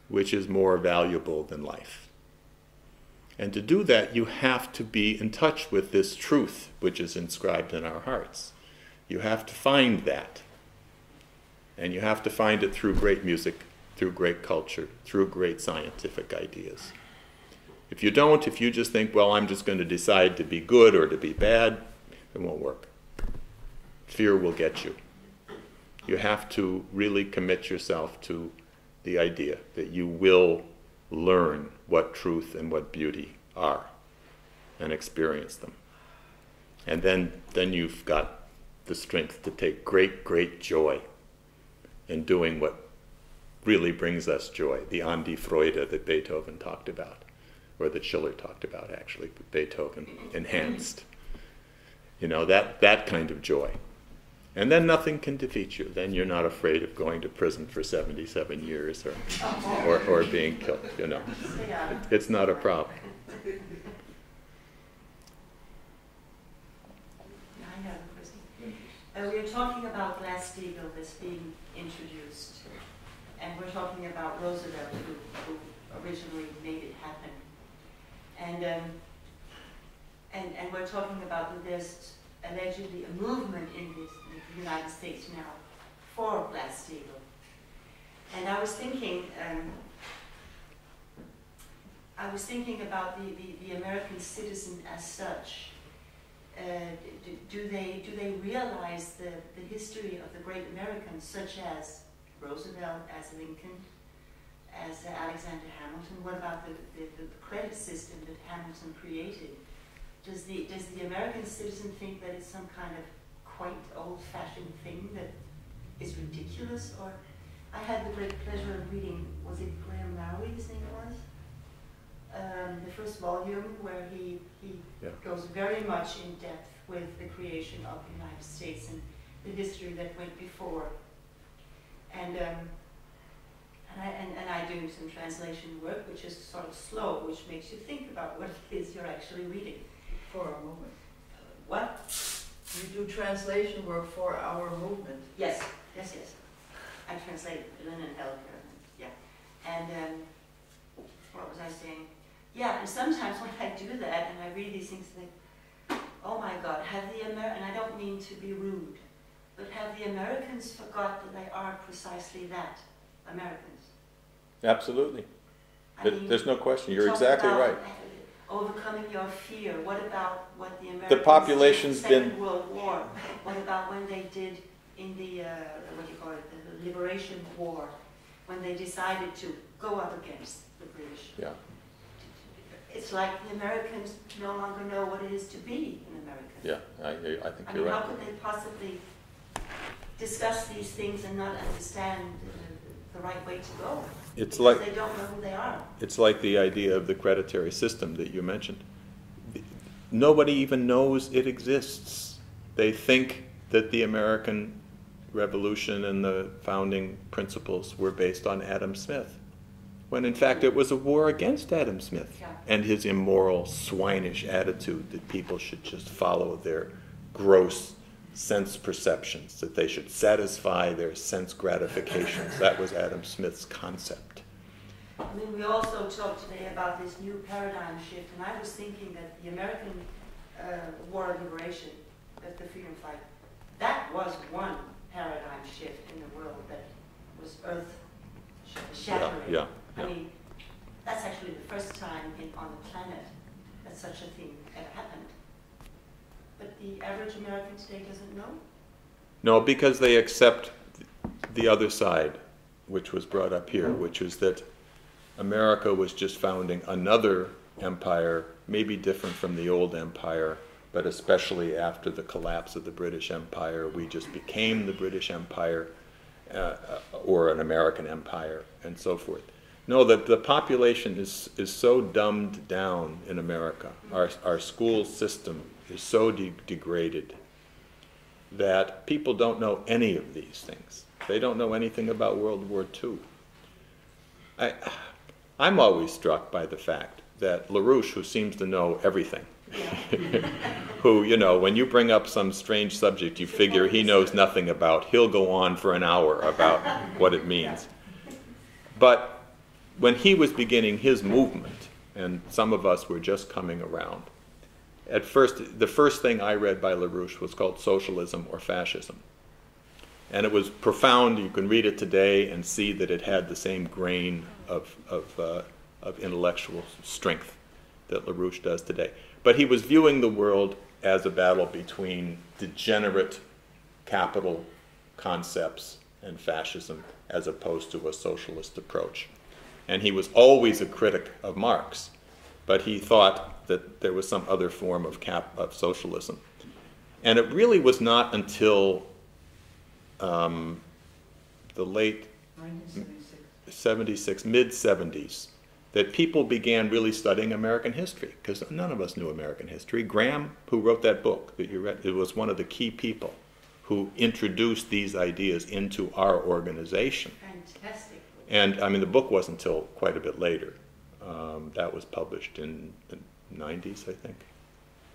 which is more valuable than life. And to do that, you have to be in touch with this truth which is inscribed in our hearts. You have to find that. And you have to find it through great music, through great culture, through great scientific ideas. If you don't, if you just think, well, I'm just going to decide to be good or to be bad, it won't work. Fear will get you. You have to really commit yourself to the idea that you will learn what truth and what beauty are and experience them. And then you've got the strength to take great, great joy in doing what really brings us joy, the An die Freude that Beethoven talked about, or that Schiller talked about, actually, but Beethoven enhanced. You know, that kind of joy. And then nothing can defeat you. Then you're not afraid of going to prison for 77 years or being killed, you know. It's not a problem. I have a question. We are talking about Glass-Steagall that's being introduced. And we're talking about Roosevelt, who originally made it happen. And we're talking about that there's allegedly a movement in the United States now for Glass-Steagall. And I was thinking about the American citizen as such. Do they realize the history of the great Americans, such as Roosevelt, as Lincoln, as Alexander Hamilton? What about the credit system that Hamilton created? Does the American citizen think that it's some kind of quaint, old-fashioned thing that is ridiculous? Or I had the great pleasure of reading, was it Graham Lowry, his name was? The first volume, where he goes very much in depth with the creation of the United States and the history that went before. And And I do some translation work, which is sort of slow, which makes you think about what it is you're actually reading. For our movement. What? You do translation work for our movement. Yes, yes, yes. I translate Berlin and Helker, yeah. And what was I saying? Yeah, and sometimes when I do that and I read these things, I think, oh my God, and I don't mean to be rude, but have the Americans forgot that they are precisely that, Americans? Absolutely. I mean, There's no question. You're talk exactly about right. Overcoming your fear. What about what the Americans The population's did in the been- Second World War? What about when they did in the what do you call it, the Liberation War, when they decided to go up against the British? Yeah. It's like the Americans no longer know what it is to be an American. Yeah, I think I you're mean, right. how could they possibly discuss these things and not understand the right way to go? It's Because like they don't know who they are. It's like the idea of the creditary system that you mentioned. Nobody even knows it exists. They think that the American Revolution and the founding principles were based on Adam Smith, when in fact it was a war against Adam Smith Yeah. and his immoral, swinish attitude that people should just follow their gross sense perceptions, that they should satisfy their sense gratifications. That was Adam Smith's concept. I mean, we also talked today about this new paradigm shift, and I was thinking that the American War of Liberation, the freedom fight, that was one paradigm shift in the world that was earth-shattering. Yeah. I mean, that's actually the first time on the planet that such a thing ever happened. But the average American today doesn't know. No, because they accept the other side, which was brought up here, which was that America was just founding another empire, maybe different from the old empire, but especially after the collapse of the British Empire, we just became the British Empire or an American empire and so forth. No, the population is so dumbed down in America. Our school system is so degraded that people don't know any of these things. They don't know anything about World War II. I'm always struck by the fact that LaRouche, who seems to know everything, who, you know, when you bring up some strange subject you figure he knows nothing about, he'll go on for an hour about what it means. But when he was beginning his movement, and some of us were just coming around, at first, the first thing I read by LaRouche was called Socialism or Fascism. And it was profound. You can read it today and see that it had the same grain of intellectual strength that LaRouche does today. But he was viewing the world as a battle between degenerate capital concepts and fascism as opposed to a socialist approach. And he was always a critic of Marx, but he thought that there was some other form of socialism. And it really was not until the late 1976. mid-70s, that people began really studying American history, because none of us knew American history. Graham, who wrote that book that you read, it was one of the key people who introduced these ideas into our organization. Fantastic. And I mean, the book wasn't until quite a bit later. That was published in the 90s, I think,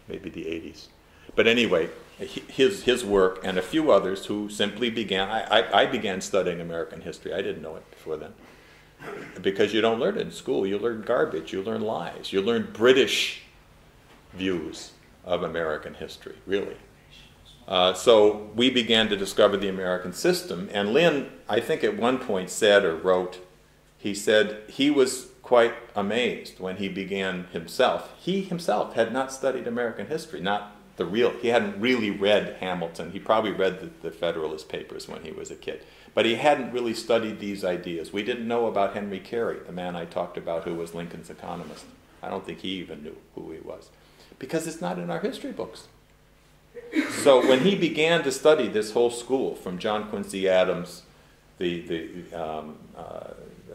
maybe the 80s. But anyway, his work and a few others who simply began, I began studying American history. I didn't know it before then. Because you don't learn it in school. You learn garbage. You learn lies. You learn British views of American history, really. So we began to discover the American system. And Lynn, I think at one point said or wrote, he said he was quite amazed when he began himself. He himself had not studied American history, he hadn't really read Hamilton. He probably read the Federalist Papers when he was a kid. But he hadn't really studied these ideas. We didn't know about Henry Carey, the man I talked about who was Lincoln's economist. I don't think he even knew who he was, because it's not in our history books. So when he began to study this whole school, from John Quincy Adams,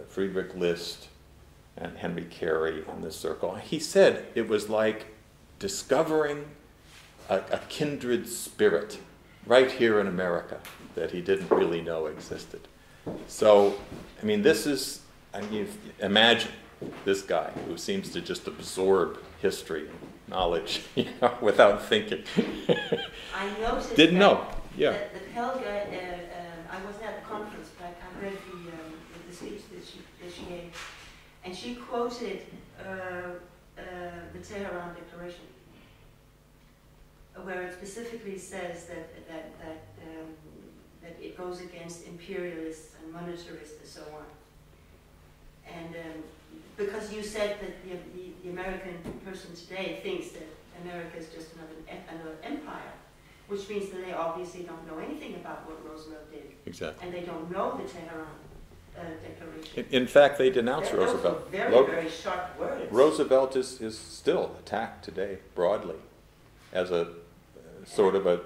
Friedrich List, and Henry Carey in this circle, he said it was like discovering a kindred spirit right here in America that he didn't really know existed. So, I mean, imagine this guy who seems to just absorb history and knowledge, without thinking. I noticed Didn't know. Yeah. that Helga, I wasn't at the conference, but I read the speech that she gave, and she quoted the Tehran Declaration, where it specifically says that it goes against imperialists and monetarists and so on. And because you said that the American person today thinks that America is just another empire, which means that they obviously don't know anything about what Roosevelt did. Exactly. And they don't know the Tehran Declaration. In fact, they denounced Those Roosevelt. were very, very sharp words. Roosevelt is still attacked today broadly as a sort of a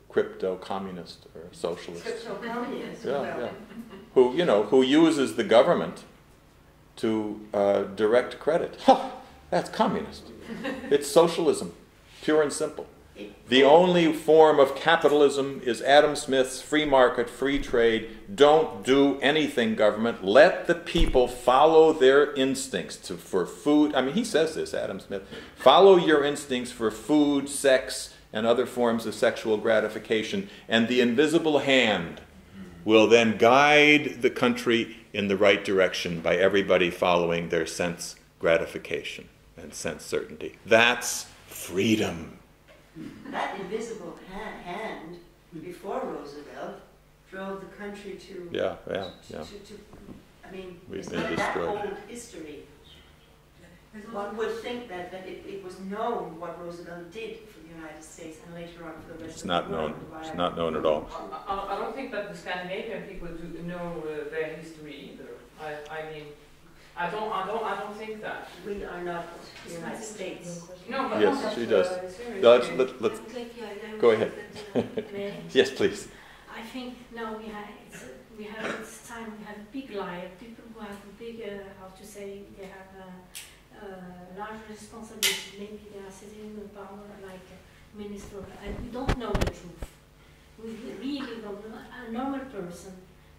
crypto-communist or socialist. Crypto-communist. Yeah. Who uses the government to direct credit. That's communist. It's socialism, pure and simple. The only form of capitalism is Adam Smith's free market, free trade. Don't do anything, government. Let the people follow their instincts for food. I mean, he says this, Adam Smith. Follow your instincts for food, sex, and other forms of sexual gratification, and the invisible hand will then guide the country in the right direction by everybody following their sense gratification and sense certainty. That's freedom. That invisible hand before Roosevelt drove the country to. Yeah. I mean, We've it's been not that destroyed. old history. One would think that it was known what Roosevelt did for the United States and later on for the rest It's of not the world. known. It's not known at all. I don't think that the Scandinavian people do know their history either. I mean, I don't think that. We are not the United States. No, but Yes, that's, she does. seriously. Let's go ahead. Yes, please. I think now we have it's time. We have big life. People who have big, how to say, they have large responsibility. Maybe they are sitting in power like a minister, and we don't know the truth. We really don't know. A normal person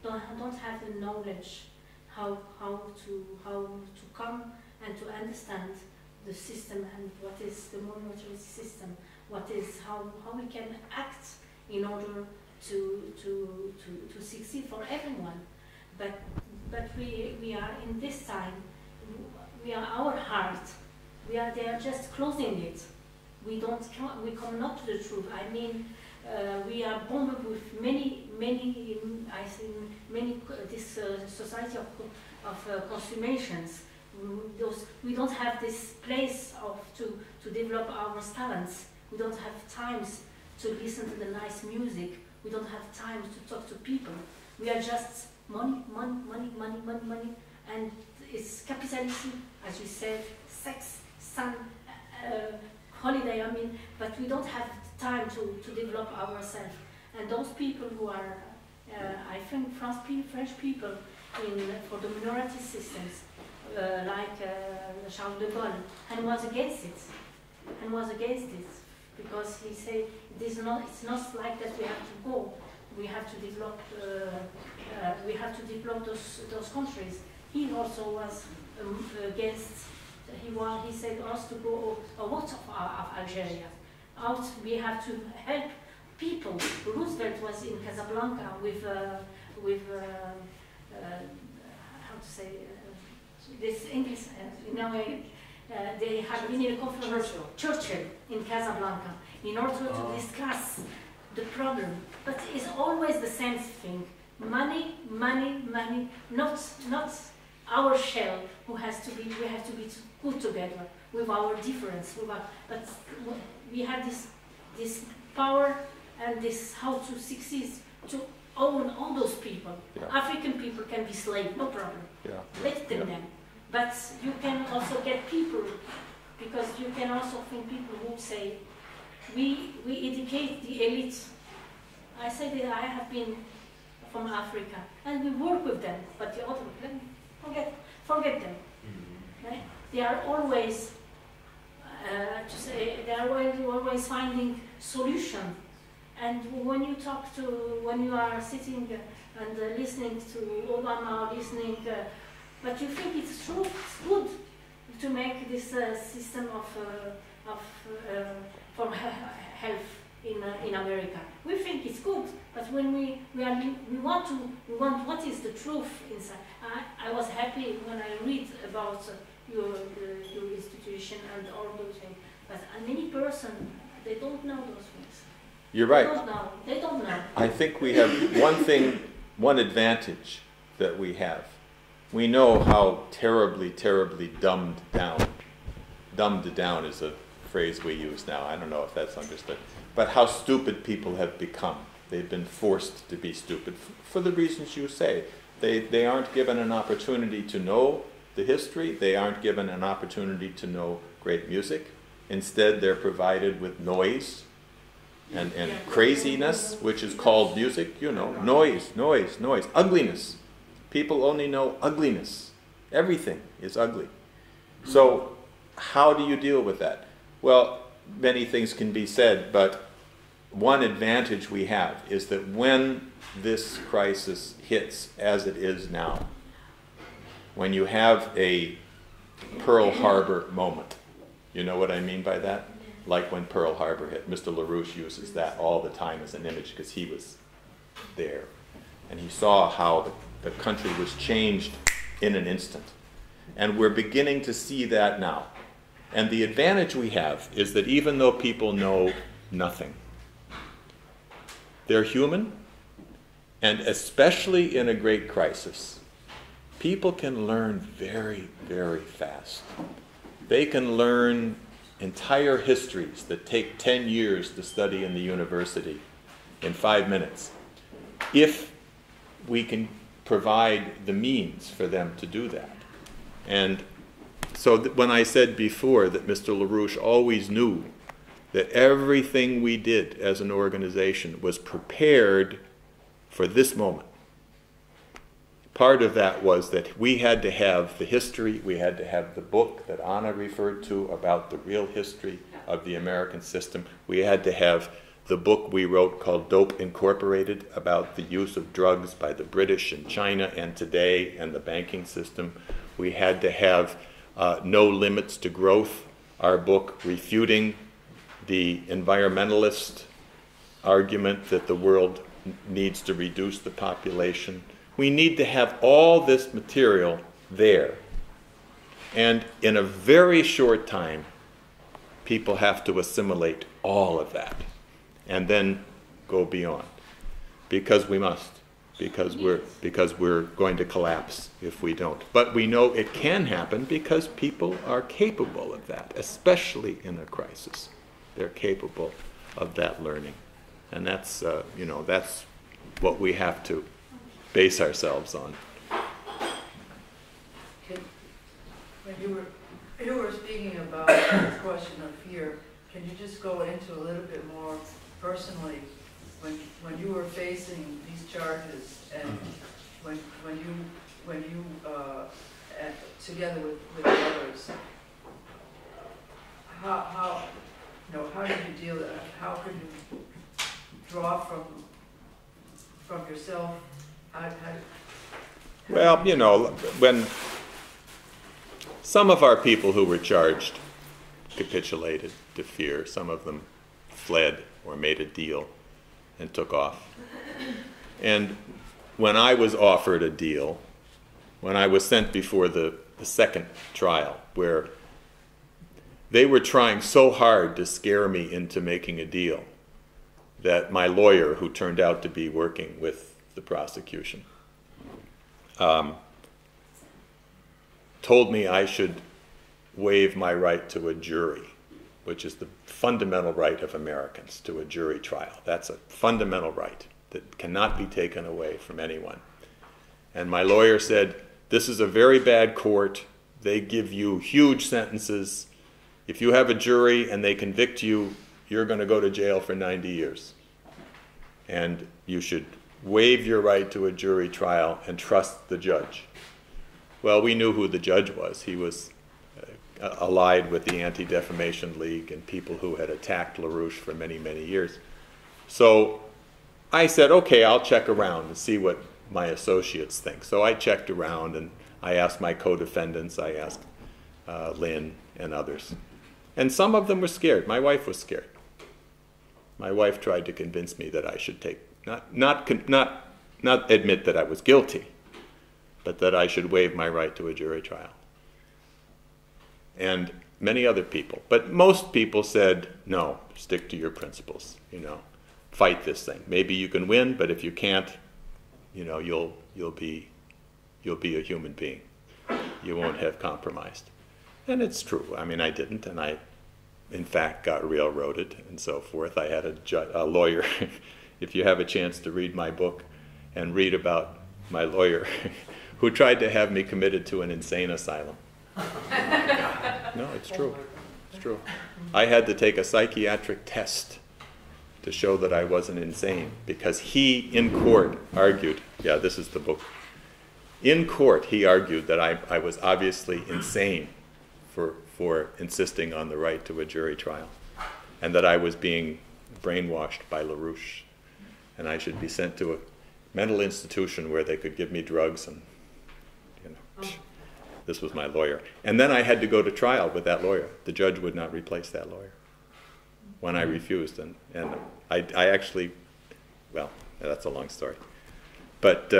don't have the knowledge how to come and to understand the system and what is the monetary system, what is how we can act in order to succeed for everyone. But we are in this time, we are our heart, they are just closing it. We come not to the truth. I mean, we are bombarded with many this society of consummations. We don't have this place to develop our talents. We don't have times to listen to the nice music. We don't have time to talk to people. We are just money, and it's capitalism, as you said, sex, sun, holiday. I mean, but we don't have time to develop ourselves. And those people who are, I think, French people for the minority systems, like Charles de Gaulle, and was against it, because he said it's not like that. We have to go. We have to develop. We have to develop those countries. He also was against. He said us to go out of Algeria. Out. We have to help people. Roosevelt was in Casablanca with how to say this English. They had been in a conference. Churchill in Casablanca in order to discuss the problem. But it's always the same thing: money. Not our shell. We have to be put together with our difference. But we have this power and this how to succeed to own all those people. Yeah. African people can be slaves, no problem. Let them. But you can also get people, because you can also think people who say, we educate the elite. I say that I have been from Africa, and we work with them, but the other, forget them. Right? They are always, always finding solution. And when you are sitting and listening to Obama, but you think it's true, it's good to make this system for health in America. We think it's good, but when we want what is the truth inside. I was happy when I read about your institution and all those things, but many person they don't know those things. You're right. They don't know. I think we have one advantage that we have. We know how terribly, terribly dumbed down. Dumbed down is a phrase we use now. I don't know if that's understood. But how stupid people have become. They've been forced to be stupid for the reasons you say. They aren't given an opportunity to know the history. They aren't given an opportunity to know great music. Instead, they're provided with noise and craziness, which is called music. You know, noise. Ugliness. People only know ugliness. Everything is ugly. So how do you deal with that? Well, many things can be said, but one advantage we have is that when this crisis hits, as it is now, when you have a Pearl Harbor moment, you know what I mean by that? Like when Pearl Harbor hit. Mr. LaRouche uses that all the time as an image because he was there. And he saw how the country was changed in an instant. And we're beginning to see that now. And the advantage we have is that even though people know nothing, they're human, and especially in a great crisis, people can learn very, very fast. They can learn entire histories that take 10 years to study in the university in 5 minutes, if we can provide the means for them to do that. And so when I said before that Mr. LaRouche always knew that everything we did as an organization was prepared for this moment, part of that was that we had to have the history, we had to have the book that Anna referred to about the real history of the American system. We had to have the book we wrote called Dope Incorporated about the use of drugs by the British in China and today and the banking system. We had to have No Limits to Growth, our book refuting the environmentalist argument that the world needs to reduce the population. We need to have all this material there. And in a very short time, people have to assimilate all of that and then go beyond. Because we must. Because we're going to collapse if we don't. But we know it can happen because people are capable of that, especially in a crisis. They're capable of that learning. And that's, that's what we have to base ourselves on. When you were speaking about this question of fear, can you just go into a little bit more personally when you were facing these charges and when you together with others, how did you deal with that? How could you draw from yourself? Well, when some of our people who were charged capitulated to fear, some of them fled or made a deal and took off. And when I was offered a deal, when I was sent before the second trial, where they were trying so hard to scare me into making a deal, that my lawyer, who turned out to be working with the prosecution, told me I should waive my right to a jury, which is the fundamental right of Americans, to a jury trial. That's a fundamental right that cannot be taken away from anyone. And my lawyer said, this is a very bad court. They give you huge sentences. If you have a jury and they convict you, you're going to go to jail for 90 years. And you should waive your right to a jury trial and trust the judge. Well, we knew who the judge was. He was allied with the Anti-Defamation League and people who had attacked LaRouche for many, many years. So I said, okay, I'll check around and see what my associates think. So I checked around and I asked my co-defendants, I asked Lynn and others. And some of them were scared. My wife was scared. My wife tried to convince me that I should take, not admit that I was guilty, but that I should waive my right to a jury trial. And many other people. But most people said, no, stick to your principles, fight this thing. Maybe you can win, but if you can't, you'll be a human being. You won't have compromised. And it's true. I mean, I didn't, and I, in fact, got railroaded and so forth. I had a lawyer. If you have a chance to read my book and read about my lawyer, who tried to have me committed to an insane asylum. No, it's true. It's true. I had to take a psychiatric test to show that I wasn't insane, because he, in court, argued, yeah, this is the book. In court, he argued that I was obviously insane for insisting on the right to a jury trial, and that I was being brainwashed by LaRouche, and I should be sent to a mental institution where they could give me drugs, and this was my lawyer. And then I had to go to trial with that lawyer. The judge would not replace that lawyer when I refused, and I actually, well, that's a long story. But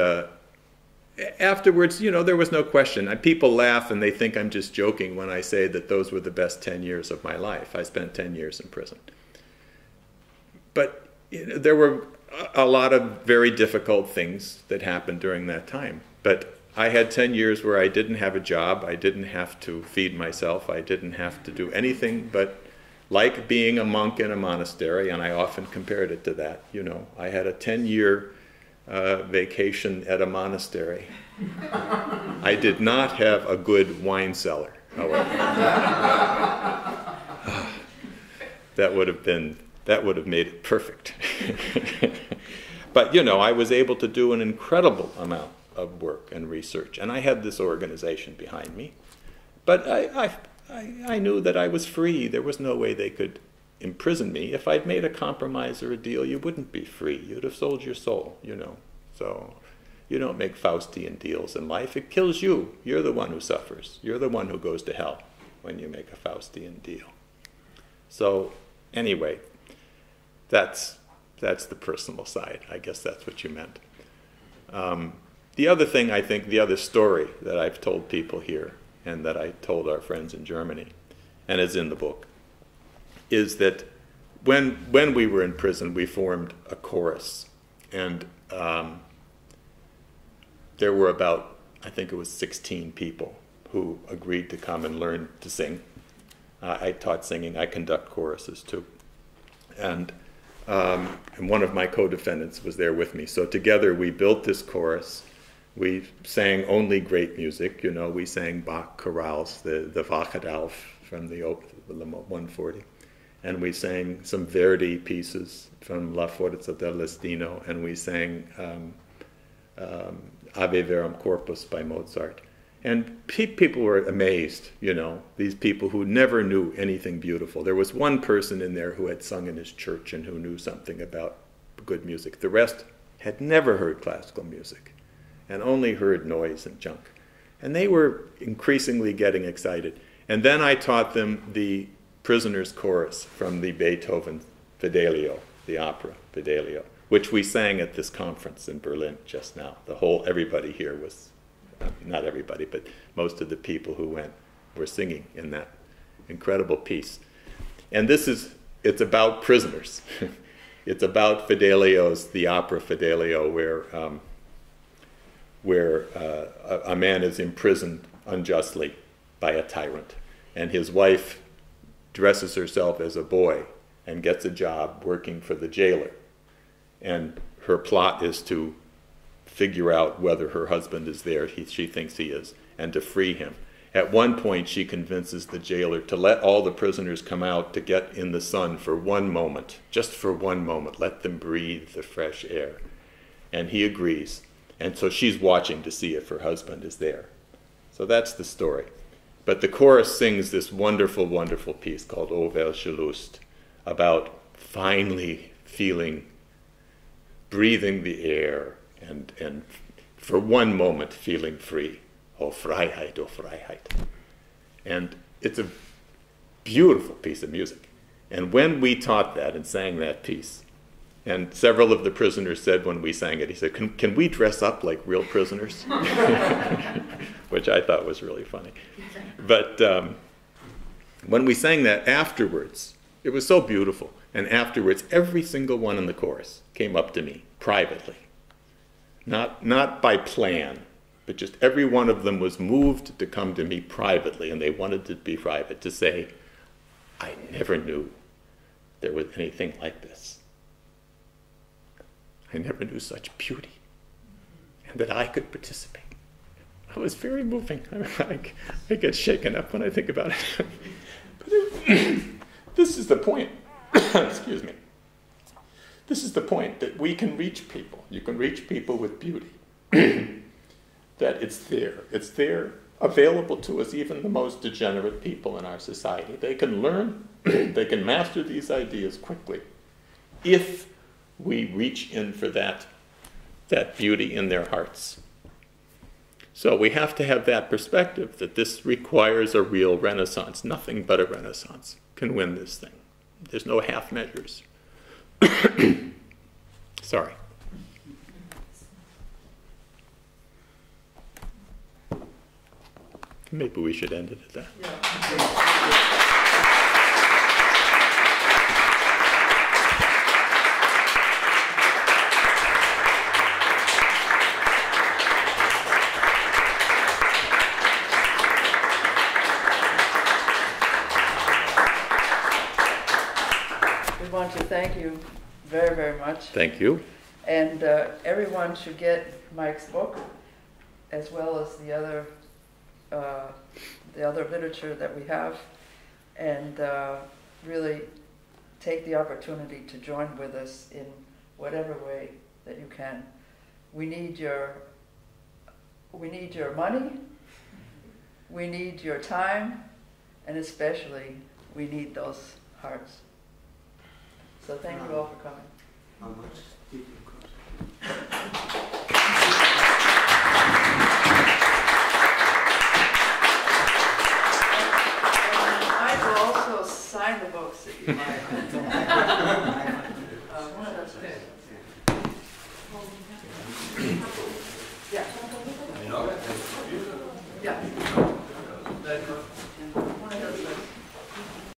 afterwards, there was no question. People laugh and they think I'm just joking when I say that those were the best 10 years of my life. I spent 10 years in prison. But there were a lot of very difficult things that happened during that time. But I had 10 years where I didn't have a job. I didn't have to feed myself. I didn't have to do anything but like being a monk in a monastery, and I often compared it to that. I had a 10-year vacation at a monastery. I did not have a good wine cellar, however. That would have made it perfect. But I was able to do an incredible amount of work and research, and I had this organization behind me. But I knew that I was free. There was no way they could imprison me. If I'd made a compromise or a deal, you wouldn't be free. You'd have sold your soul, So you don't make Faustian deals in life. It kills you. You're the one who suffers. You're the one who goes to hell when you make a Faustian deal. So anyway, that's the personal side. I guess that's what you meant. The other thing, I think, the other story that I've told people here and that I told our friends in Germany, and is in the book, is that when we were in prison, we formed a chorus. And there were about, I think it was 16 people who agreed to come and learn to sing. I taught singing. I conduct choruses too. And one of my co-defendants was there with me. So together we built this chorus. We sang only great music. We sang Bach chorales, the Wachet auf from the 140. And we sang some Verdi pieces from La Forza del Destino, and we sang Ave Verum Corpus by Mozart. And people were amazed, these people who never knew anything beautiful. There was one person in there who had sung in his church and who knew something about good music. The rest had never heard classical music and only heard noise and junk. And they were increasingly getting excited. And then I taught them the Prisoner's Chorus from the Beethoven Fidelio, the opera Fidelio, which we sang at this conference in Berlin just now. Everybody here was, not everybody, but most of the people who went were singing in that incredible piece. And it's about prisoners. It's about Fidelios, the opera Fidelio, where a man is imprisoned unjustly by a tyrant, and his wife dresses herself as a boy and gets a job working for the jailer. And her plot is to figure out whether her husband is there. She thinks he is, and to free him. At one point, she convinces the jailer to let all the prisoners come out to get in the sun for one moment, just for one moment. Let them breathe the fresh air. And he agrees. And so she's watching to see if her husband is there. So that's the story. But the chorus sings this wonderful, wonderful piece called O welche Lust, about finally breathing the air and for one moment feeling free. O Freiheit, O Freiheit. And it's a beautiful piece of music. And when we taught that and sang that piece, and several of the prisoners said when we sang it, he said, can we dress up like real prisoners? Which I thought was really funny. But when we sang that afterwards, it was so beautiful. And afterwards, every single one in the chorus came up to me privately. Not by plan, but just every one of them was moved to come to me privately, and they wanted to be private, to say, I never knew there was anything like this. I never knew such beauty, and that I could participate. It was very moving. I get shaken up when I think about it. But this is the point. Excuse me. This is the point, that we can reach people. You can reach people with beauty. That it's there. It's there, available to us, even the most degenerate people in our society. They can learn, they can master these ideas quickly if we reach in for that beauty in their hearts. So we have to have that perspective, that this requires a real renaissance. Nothing but a renaissance can win this thing. There's no half measures. Sorry. Maybe we should end it at that. We want to thank you very, very much. Thank you. And everyone should get Mike's book, as well as the other literature that we have, and really take the opportunity to join with us in whatever way that you can. We need your money, we need your time, and especially we need those hearts. So thank you all for coming. How much did you cost?